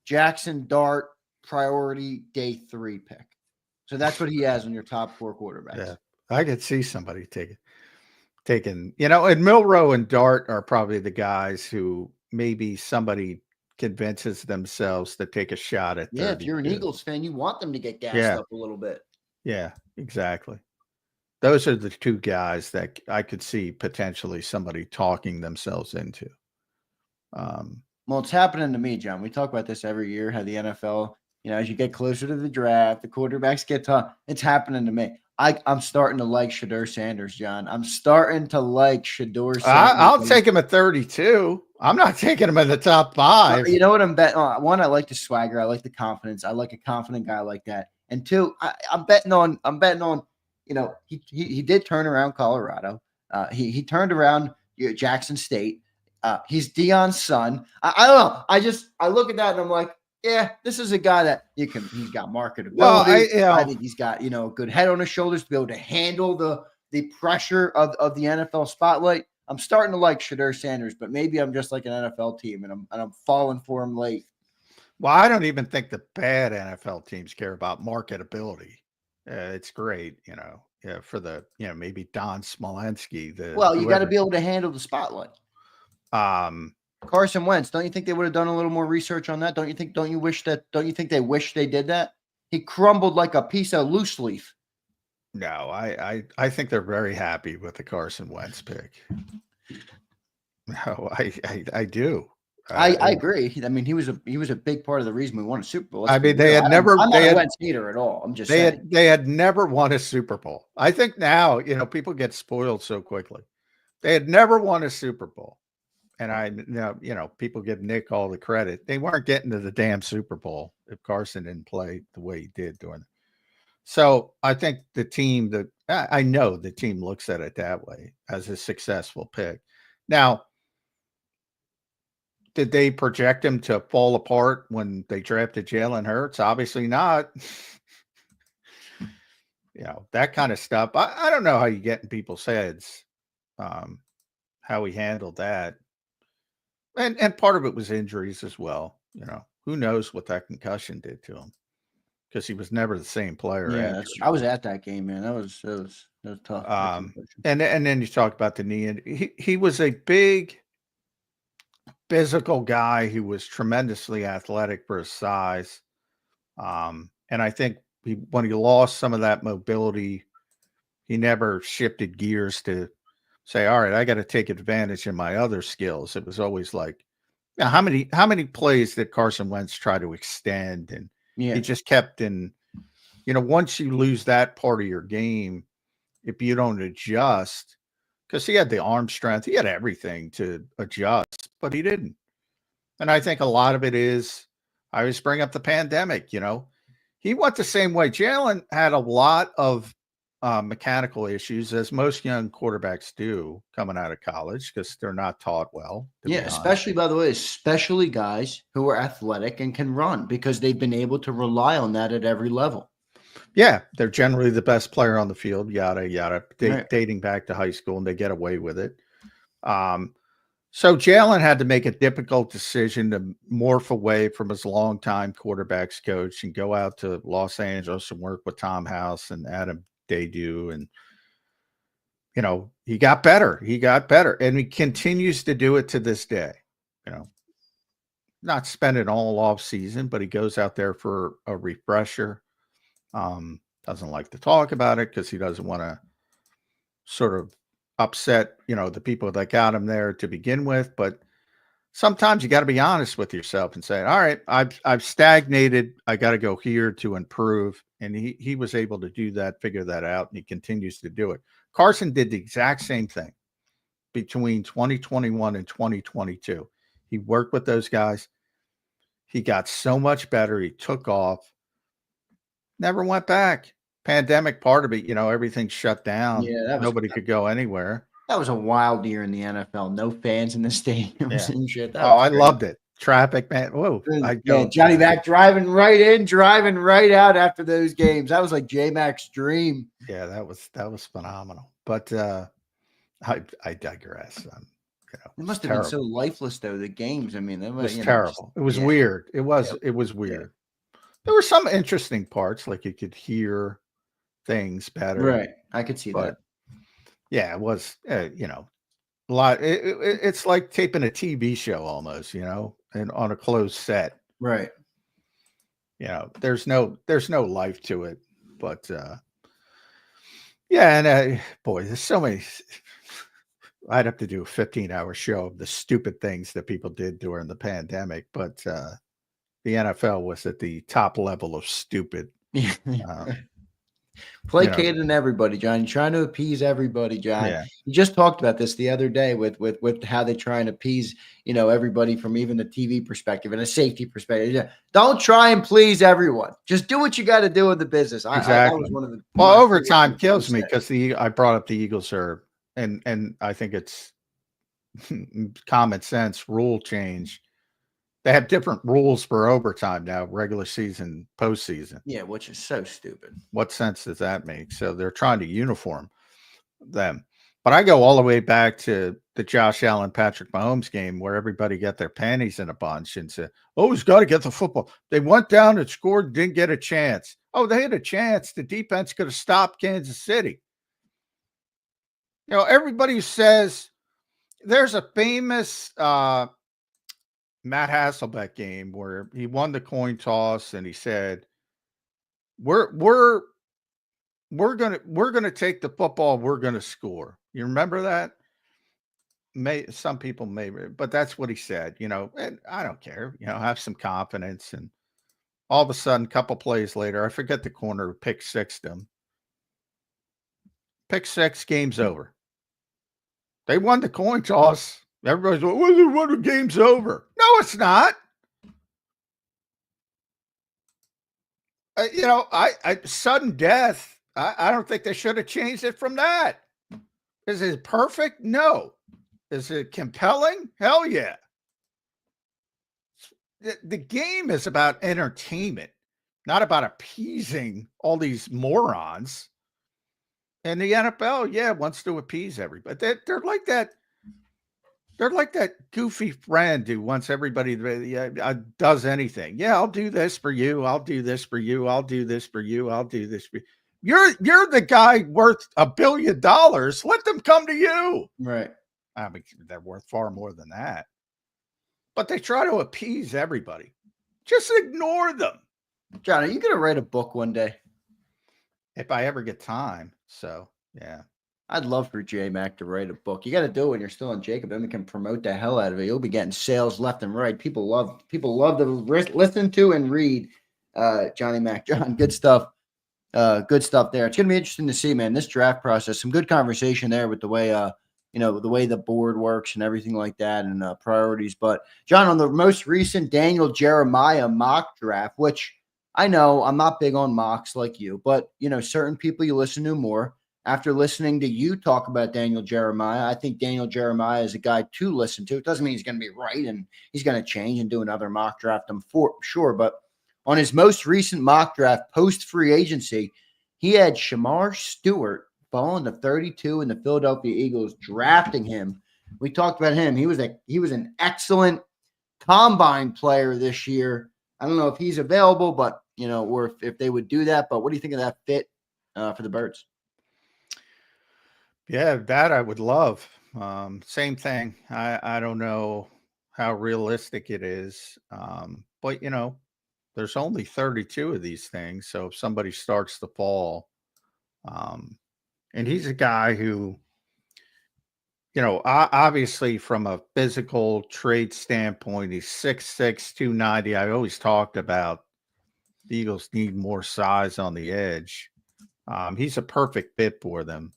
Jackson Dart, priority day 3 pick. So that's what he has on your top 4 quarterbacks. Yeah, I could see somebody taking, and Milroe and Dart are probably the guys who maybe somebody convinces themselves to take a shot at. Yeah, if you're an Eagles fan, you want them to get gassed up a little bit. Yeah, exactly. Those are the 2 guys that I could see potentially somebody talking themselves into. Well, it's happening to me, John. We talk about this every year, how the NFL, as you get closer to the draft, the quarterbacks get tough. It's happening to me. I'm starting to like Shedeur Sanders, John. I'm starting to like Shedeur Sanders. I'll take him at 32. I'm not taking him in the top 5. You know what I'm betting on? 1, I like the swagger. I like the confidence. I like a confident guy like that. And 2, I'm betting on. He did turn around Colorado. He turned around Jackson State. He's Deion's son. I don't know. I look at that and I'm like, yeah, this is a guy that he's got marketability. Well, I think he's got, a good head on his shoulders to be able to handle the pressure of the NFL spotlight. I'm starting to like Shedeur Sanders, but maybe I'm just like an NFL team and I'm falling for him late. Well, I don't even think the bad NFL teams care about marketability. It's great, for the, maybe Don Smolensky. You got to be able to handle the spotlight. Carson Wentz, don't you think they would have done a little more research on that? Don't you think they wish they did that? He crumbled like a piece of loose leaf. No, I think they're very happy with the Carson Wentz pick. No, I do. I agree. I mean, he was a big part of the reason we won a Super Bowl. I'm not a Wentz hater at all. I'm just saying. They had never won a Super Bowl. I think now, people get spoiled so quickly. They had never won a Super Bowl. And people give Nick all the credit. They weren't getting to the damn Super Bowl if Carson didn't play the way he did during it. So I think I know the team looks at it that way as a successful pick. Now, did they project him to fall apart when they drafted Jalen Hurts? Obviously not. That kind of stuff. I don't know how you get in people's heads, how he handled that. And part of it was injuries as well. Who knows what that concussion did to him, because he was never the same player. Yeah, I was at that game, man. That was tough. And then you talk about the knee, and he was a big physical guy who was tremendously athletic for his size. And I think when he lost some of that mobility, he never shifted gears to say, all right, I got to take advantage of my other skills. It was always like, how many plays did Carson Wentz try to extend and Yeah. He just kept in, once you lose that part of your game, if you don't adjust, because he had the arm strength, he had everything to adjust, but he didn't. And I think a lot of it is, I always bring up the pandemic, he went the same way. Jalen had a lot of mechanical issues, as most young quarterbacks do coming out of college, because they're not taught well. Yeah, especially, by the way, especially guys who are athletic and can run, because they've been able to rely on that at every level. Yeah, they're generally the best player on the field, yada, yada, Right. dating back to high school, and they get away with it. So Jalen had to make a difficult decision to morph away from his longtime quarterbacks coach and go out to Los Angeles and work with Tom House and Adam Daydew. And, he got better. He got better. And he continues to do it to this day. Not spending all off season, but he goes out there for a refresher. Doesn't like to talk about it because he doesn't want to sort of upset, the people that got him there to begin with. But sometimes you got to be honest with yourself and say, all right, I've stagnated. I got to go here to improve. And he was able to do that, figure that out, and he continues to do it. Carson did the exact same thing between 2021 and 2022. He worked with those guys. He got so much better. He took off, never went back. Pandemic part of it, everything shut down. Yeah, Nobody could go anywhere. That was a wild year in the NFL. No fans in the stadiums and shit. I loved it. Traffic, man. Whoa. Johnny Mac driving right in, driving right out after those games. That was like J-Mac's dream. Yeah, that was phenomenal. But I digress. It must have been so lifeless, though, the games. I mean, it was terrible. It was weird. It was weird. There were some interesting parts, like you could hear things better. Right. I could see that. Yeah, it was, a lot. It's like taping a TV show almost, and on a closed set. Right. There's no life to it. But yeah, and boy, there's so many. I'd have to do a 15-hour show of the stupid things that people did during the pandemic, but the NFL was at the top level of stupid. Placating everybody, John. You're trying to appease everybody, John. Yeah. You just talked about this the other day with how they try and appease, everybody from even the TV perspective and a safety perspective. Yeah. Don't try and please everyone. Just do what you got to do in the business. Exactly. That was one of the overtime kills me because I brought up the Eagles are, and I think it's common sense rule change. They have different rules for overtime now, regular season, postseason. Yeah, which is so stupid. What sense does that make? So they're trying to uniform them. But I go all the way back to the Josh Allen, Patrick Mahomes game where everybody got their panties in a bunch and said, oh, he's got to get the football. They went down and scored, didn't get a chance. Oh, they had a chance. The defense could have stopped Kansas City. Everybody says there's a famous Matt Hasselbeck game where he won the coin toss and he said, we're gonna take the football, we're gonna score. You remember that? Some people may, but that's what he said, and I don't care, have some confidence. And all of a sudden, a couple plays later, I forget the corner pick sixed him. Pick six, game's over. They won the coin toss. Everybody's like, well, the game's over. No, it's not. Sudden death. I don't think they should have changed it from that. Is it perfect? No. Is it compelling? Hell yeah. The game is about entertainment, not about appeasing all these morons. And the NFL, wants to appease everybody. They're like that. They're like that goofy friend who wants everybody to does anything. Yeah, I'll do this for you. I'll do this for you. I'll do this for you. I'll do this for you. You're the guy worth $1 billion. Let them come to you. Right. I mean, they're worth far more than that. But they try to appease everybody. Just ignore them. John, are you going to write a book one day? If I ever get time. So, yeah. I'd love for J-Mac to write a book. You got to do it when you're still on JAKIB. Then we can promote the hell out of it. You'll be getting sales left and right. People love to listen to and read Johnny Mac. John, good stuff. Good stuff there. It's going to be interesting to see, man, this draft process. Some good conversation there with the way, the way the board works and everything like that, and priorities. But John, on the most recent Daniel Jeremiah mock draft, which I know I'm not big on mocks like you, but certain people you listen to more. After listening to you talk about Daniel Jeremiah, I think Daniel Jeremiah is a guy to listen to. It doesn't mean he's going to be right and he's going to change and do another mock draft, I'm for sure. But on his most recent mock draft post free agency, he had Shamar Stewart falling to 32 and the Philadelphia Eagles drafting him. We talked about him. He was an excellent combine player this year. I don't know if he's available, but or if they would do that. But what do you think of that fit for the Birds? Yeah, that I would love. Same thing. I don't know how realistic it is, but there's only 32 of these things. So if somebody starts to fall, and he's a guy who, obviously from a physical trait standpoint, he's 6'6", 290. I always talked about the Eagles need more size on the edge. He's a perfect fit for them.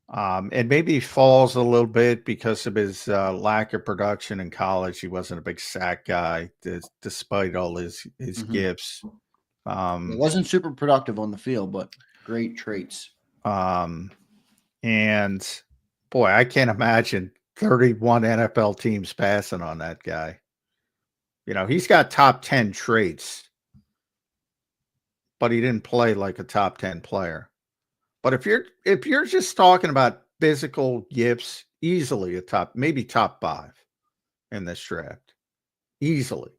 And maybe he falls a little bit because of his lack of production in college. He wasn't a big sack guy, despite all his gifts. He wasn't super productive on the field, but great traits. And boy, I can't imagine 31 NFL teams passing on that guy. He's got top 10 traits, but he didn't play like a top 10 player. But if you're just talking about physical gifts, easily maybe top 5 in this draft. Easily.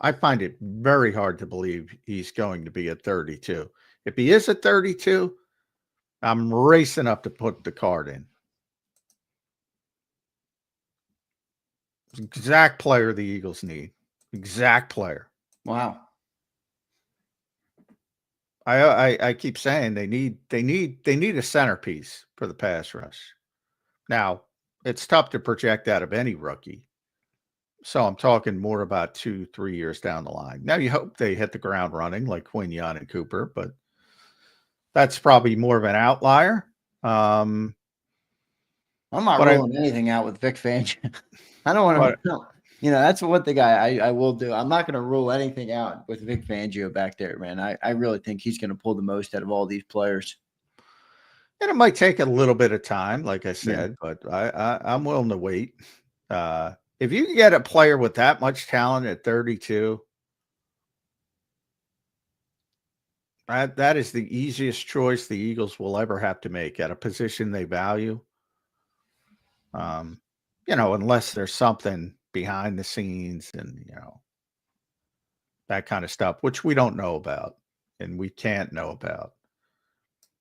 I find it very hard to believe he's going to be at 32. If he is at 32, I'm racing up to put the card in. Exact player the Eagles need. Exact player. Wow. I keep saying they need a centerpiece for the pass rush. Now, it's tough to project out of any rookie. So I'm talking more about 2-3 years down the line. Now you hope they hit the ground running like Quinion and Cooper, but that's probably more of an outlier. I'm not ruling anything out with Vic Fangio. I don't want to. That's one thing I will do. I'm not going to rule anything out with Vic Fangio back there, man. I really think he's going to pull the most out of all these players. And it might take a little bit of time, like I said, but I'm willing to wait. If you can get a player with that much talent at 32, that is the easiest choice the Eagles will ever have to make at a position they value. Unless there's something behind the scenes and, that kind of stuff, which we don't know about and we can't know about.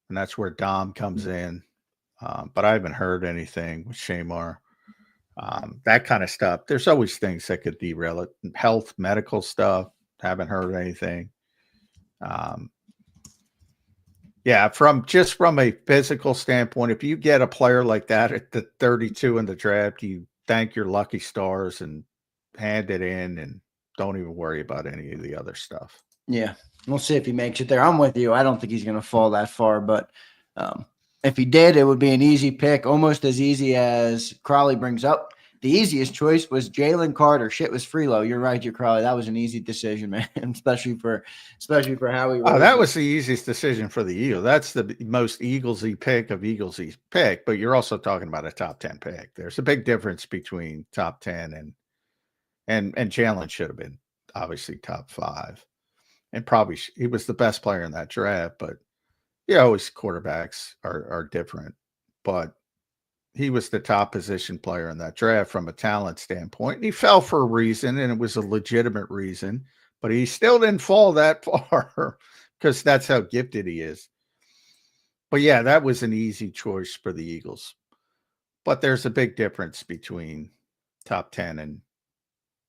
And that's where Dom comes in. But I haven't heard anything with Shamar. That kind of stuff. There's always things that could derail it. Health, medical stuff. Haven't heard anything. From a physical standpoint, if you get a player like that at the 32 in the draft, you thank your lucky stars and hand it in and don't even worry about any of the other stuff. Yeah. We'll see if he makes it there. I'm with you. I don't think he's going to fall that far, but if he did, it would be an easy pick, almost as easy as Crowley brings up. The easiest choice was Jalen Carter. Shit was Freelo. You're right, Crowley. That was an easy decision, man, especially for how he. Oh, that was the easiest decision for the Eagles. That's the most Eaglesy pick of Eaglesy's pick. But you're also talking about a top 10 pick. There's a big difference between top 10 and Jalen should have been obviously top 5, and probably he was the best player in that draft. But always quarterbacks are different, but he was the top position player in that draft from a talent standpoint. And he fell for a reason, and it was a legitimate reason, but he still didn't fall that far because that's how gifted he is. But yeah, that was an easy choice for the Eagles. But there's a big difference between top 10 and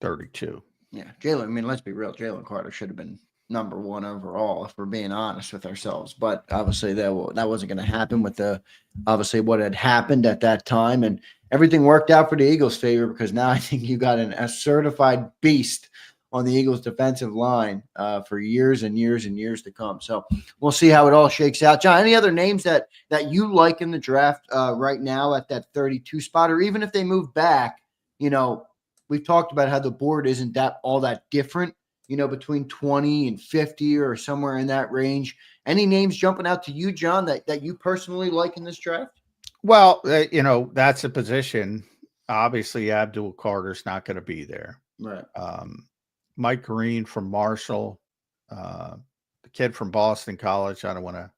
32. Yeah, Jalen, I mean, let's be real. Jalen Carter should have been number 1 overall, if we're being honest with ourselves. But obviously that wasn't going to happen with what had happened at that time. And everything worked out for the Eagles' favor because now I think you got a certified beast on the Eagles defensive line for years and years and years to come. So we'll see how it all shakes out. John, any other names that you like in the draft right now at that 32 spot, or even if they move back, we've talked about how the board isn't all that different, between 20 and 50 or somewhere in that range. Any names jumping out to you, John, that you personally like in this draft? Well, that's a position. Obviously, Abdul Carter's not going to be there. Right. Mike Green from Marshall, the kid from Boston College. I don't want to.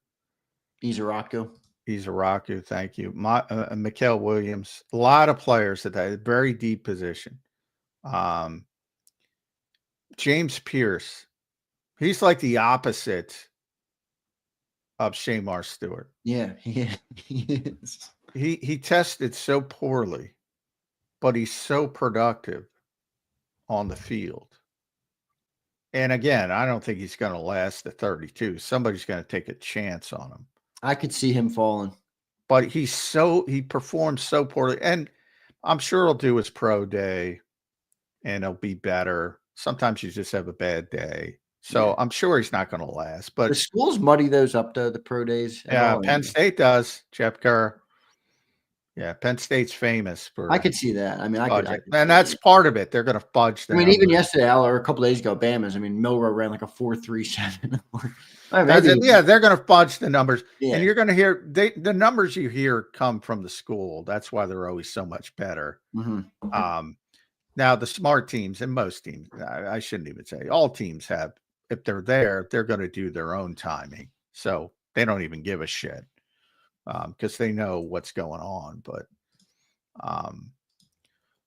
Izaraku, thank you. Mikael Williams. A lot of players at that very deep position. James Pierce. He's like the opposite of Shamar Stewart. Yeah, he is. He tested so poorly, but he's so productive on the field. And again, I don't think he's going to last at 32. Somebody's going to take a chance on him. I could see him falling. But he performs so poorly. And I'm sure he'll do his pro day and he'll be better. Sometimes you just have a bad day. So I'm sure he's not going to last. But the schools muddy those up to the pro days. Yeah, Penn State does. Jeff Kerr. Yeah, Penn State's famous for. I could see that. I mean, I could and that's part of it. They're going to fudge. Even yesterday, or a couple days ago, Bama's. Milroe ran like a 4.37. They're going to fudge the numbers, and you're going to hear the numbers you hear come from the school. That's why they're always so much better. Mm-hmm. Now the smart teams and most teams, I shouldn't even say all teams have. If they're there, they're going to do their own timing, so they don't even give a shit. Because they know what's going on. But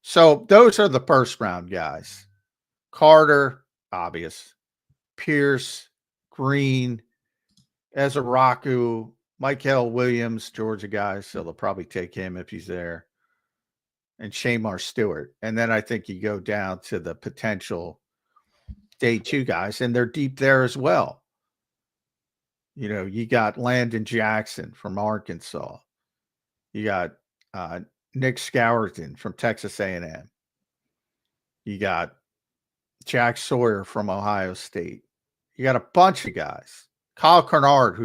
so those are the first round guys. Carter, obvious. Pierce, Green, Ezaraku, Mikael Williams, Georgia guy, so they'll probably take him if he's there. And Shamar Stewart. And then I think you go down to the potential day 2 guys, and they're deep there as well. You got Landon Jackson from Arkansas. You got Nick Scourton from Texas A&M. You got Jack Sawyer from Ohio State. You got a bunch of guys. Kyle Kernard,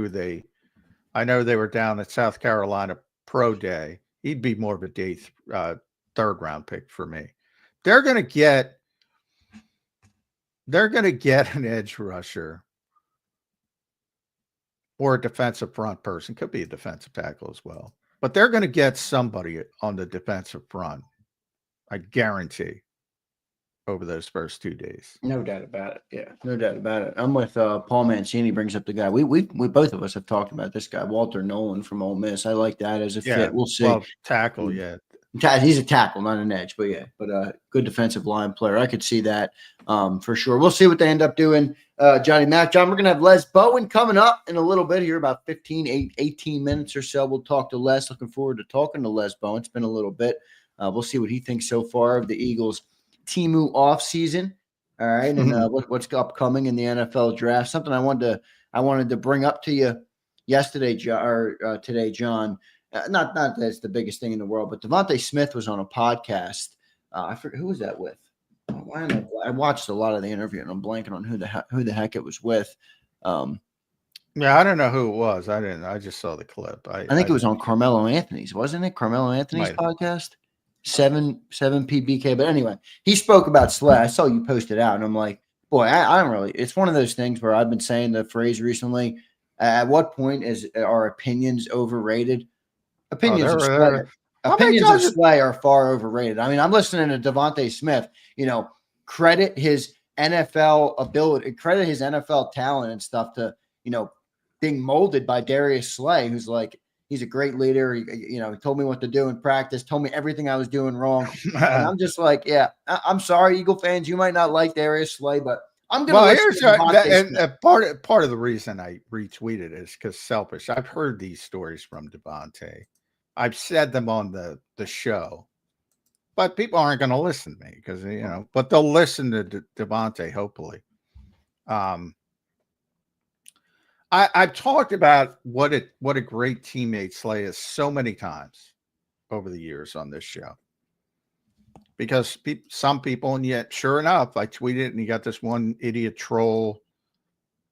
I know they were down at South Carolina Pro Day. He'd be more of a third round pick for me. They're going to get an edge rusher. Or a defensive front person. Could be a defensive tackle as well. But they're going to get somebody on the defensive front, I guarantee, over those first 2 days. No doubt about it. Yeah, no doubt about it. I'm with Paul Mancini, brings up the guy. We both of us have talked about this guy, Walter Nolan from Ole Miss. I like that as a fit. We'll see. Well, tackle, yeah. He's a tackle, not an edge, but good defensive line player. I could see that for sure. We'll see what they end up doing. Johnny Mac. John, we're going to have Les Bowen coming up in a little bit here, about 18 minutes or so. We'll talk to Les. Looking forward to talking to Les Bowen. It's been a little bit. We'll see what he thinks so far of the Eagles' Temu offseason. All right, and what's upcoming in the NFL draft. Something I wanted to bring up to you yesterday, today, John. Not that it's the biggest thing in the world, but Devontae Smith was on a podcast. I forget who was that with. I watched a lot of the interview, and I'm blanking on who the heck it was with. Yeah, I don't know who it was. I didn't. I just saw the clip. I think it was on Carmelo Anthony's, wasn't it? Carmelo Anthony's podcast, 7 PBK. But anyway, he spoke about Slay. I saw you post it out, and I'm like, boy, I don't really. It's one of those things where I've been saying the phrase recently. At what point are opinions overrated? Opinions of Slay are far overrated. I'm listening to Devontae Smith, credit his NFL ability, credit his NFL talent and stuff to, being molded by Darius Slay, who's like, he's a great leader. He told me what to do in practice, told me everything I was doing wrong. And I'm just like, yeah, I'm sorry, Eagle fans, you might not like Darius Slay, but I'm going to part of the reason I retweeted it is because selfish. I've heard these stories from Devontae. I've said them on the show, but people aren't going to listen to me because, but they'll listen to Devontae, hopefully. I've talked about what a great teammate Slay is so many times over the years on this show. because some people, and yet sure enough, I tweeted and you got this one idiot troll.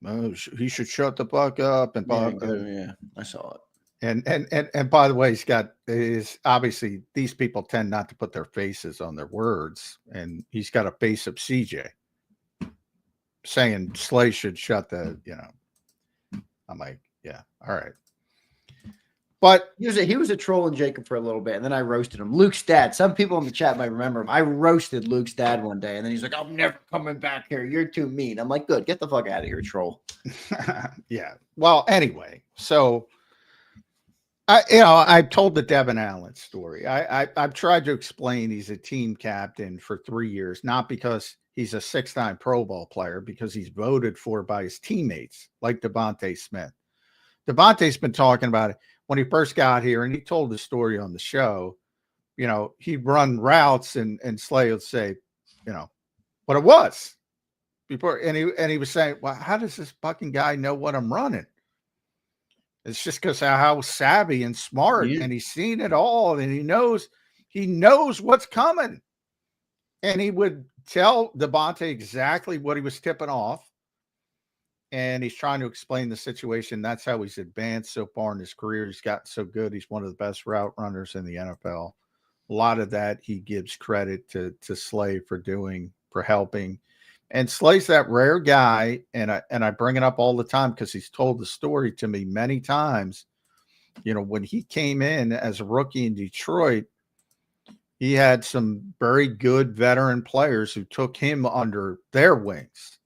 Oh, he should shut the fuck up. And yeah, I saw it. And by the way, he's got is obviously these people tend not to put their faces on their words, and he's got a face of CJ saying Slay should shut the, I'm like, yeah, all right. But he was a troll in JAKIB for a little bit, and then I roasted him. Luke's dad. Some people in the chat might remember him. I roasted Luke's dad one day, and then he's like, "I'm never coming back here. You're too mean." I'm like, "Good, get the fuck out of here, troll." Yeah. Well, anyway, so I told the Devin Allen story. I've tried to explain he's a team captain for 3 years, not because he's a 6-time Pro Bowl player, because he's voted for by his teammates, like Devontae Smith. Devontae's been talking about it when he first got here, and he told the story on the show. He'd run routes, and Slay would say, what it was before. And he was saying, well, how does this fucking guy know what I'm running? It's just because how savvy and smart, and he's seen it all, and he knows what's coming. And he would tell Devontae exactly what he was tipping off. And he's trying to explain the situation. That's how he's advanced so far in his career. He's gotten so good. He's one of the best route runners in the NFL. A lot of that he gives credit to Slay for helping. And Slay's that rare guy, and I bring it up all the time because he's told the story to me many times. When he came in as a rookie in Detroit, he had some very good veteran players who took him under their wings.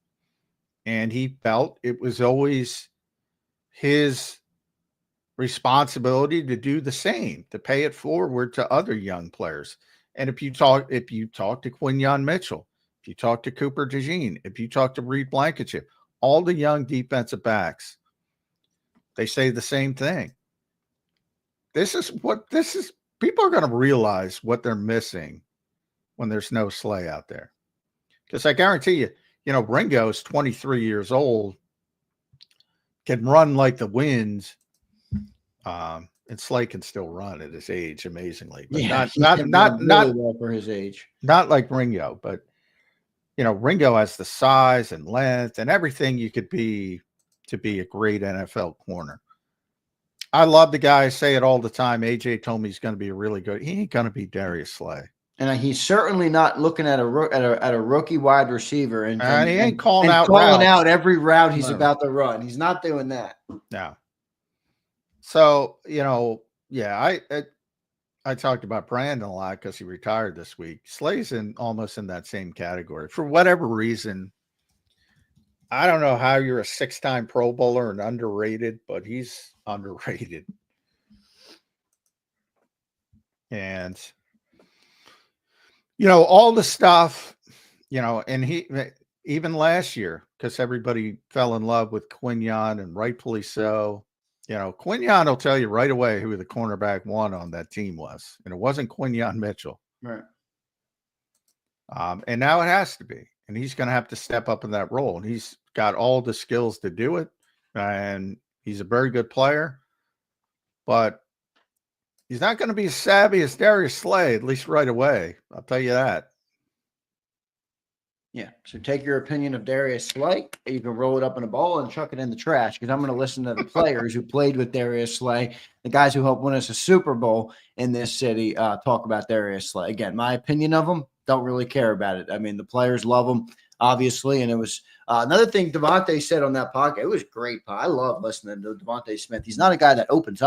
And he felt it was always his responsibility to do the same, to pay it forward to other young players. And if you talk to Quinyon Mitchell, if you talk to Cooper DeJean, if you talk to Reed Blankenship, all the young defensive backs, they say the same thing. People are going to realize what they're missing when there's no Slay out there. Because I guarantee you, Ringo is 23 years old, can run like the wind, and Slay can still run at his age, amazingly. But not well for his age. Not like Ringo, but Ringo has the size and length and everything you could be to be a great NFL corner. I love the guy. I say it all the time. AJ told me he's going to be really good. He ain't going to be Darius Slay. And he's certainly not looking at a rookie wide receiver and he ain't calling out every route he's about to run. He's not doing that. No. So, yeah, I talked about Brandon a lot because he retired this week. Slay's almost in that same category. For whatever reason, I don't know how you're a 6-time Pro Bowler and underrated, but he's underrated. And all the stuff, and he, even last year, because everybody fell in love with Quinyon, and rightfully so. Quinyon will tell you right away who the cornerback one on that team was, and it wasn't Quinyon Mitchell. Right. And now it has to be, and he's going to have to step up in that role, and he's got all the skills to do it, and he's a very good player, but he's not going to be as savvy as Darius Slay, at least right away. I'll tell you that. Yeah. So take your opinion of Darius Slay. You can roll it up in a ball and chuck it in the trash, because I'm going to listen to the players who played with Darius Slay, the guys who helped win us a Super Bowl in this city, talk about Darius Slay. Again, my opinion of him, don't really care about it. I mean, the players love him, obviously. And it was another thing Devontae said on that podcast. It was great. I love listening to Devontae Smith. He's not a guy that opens up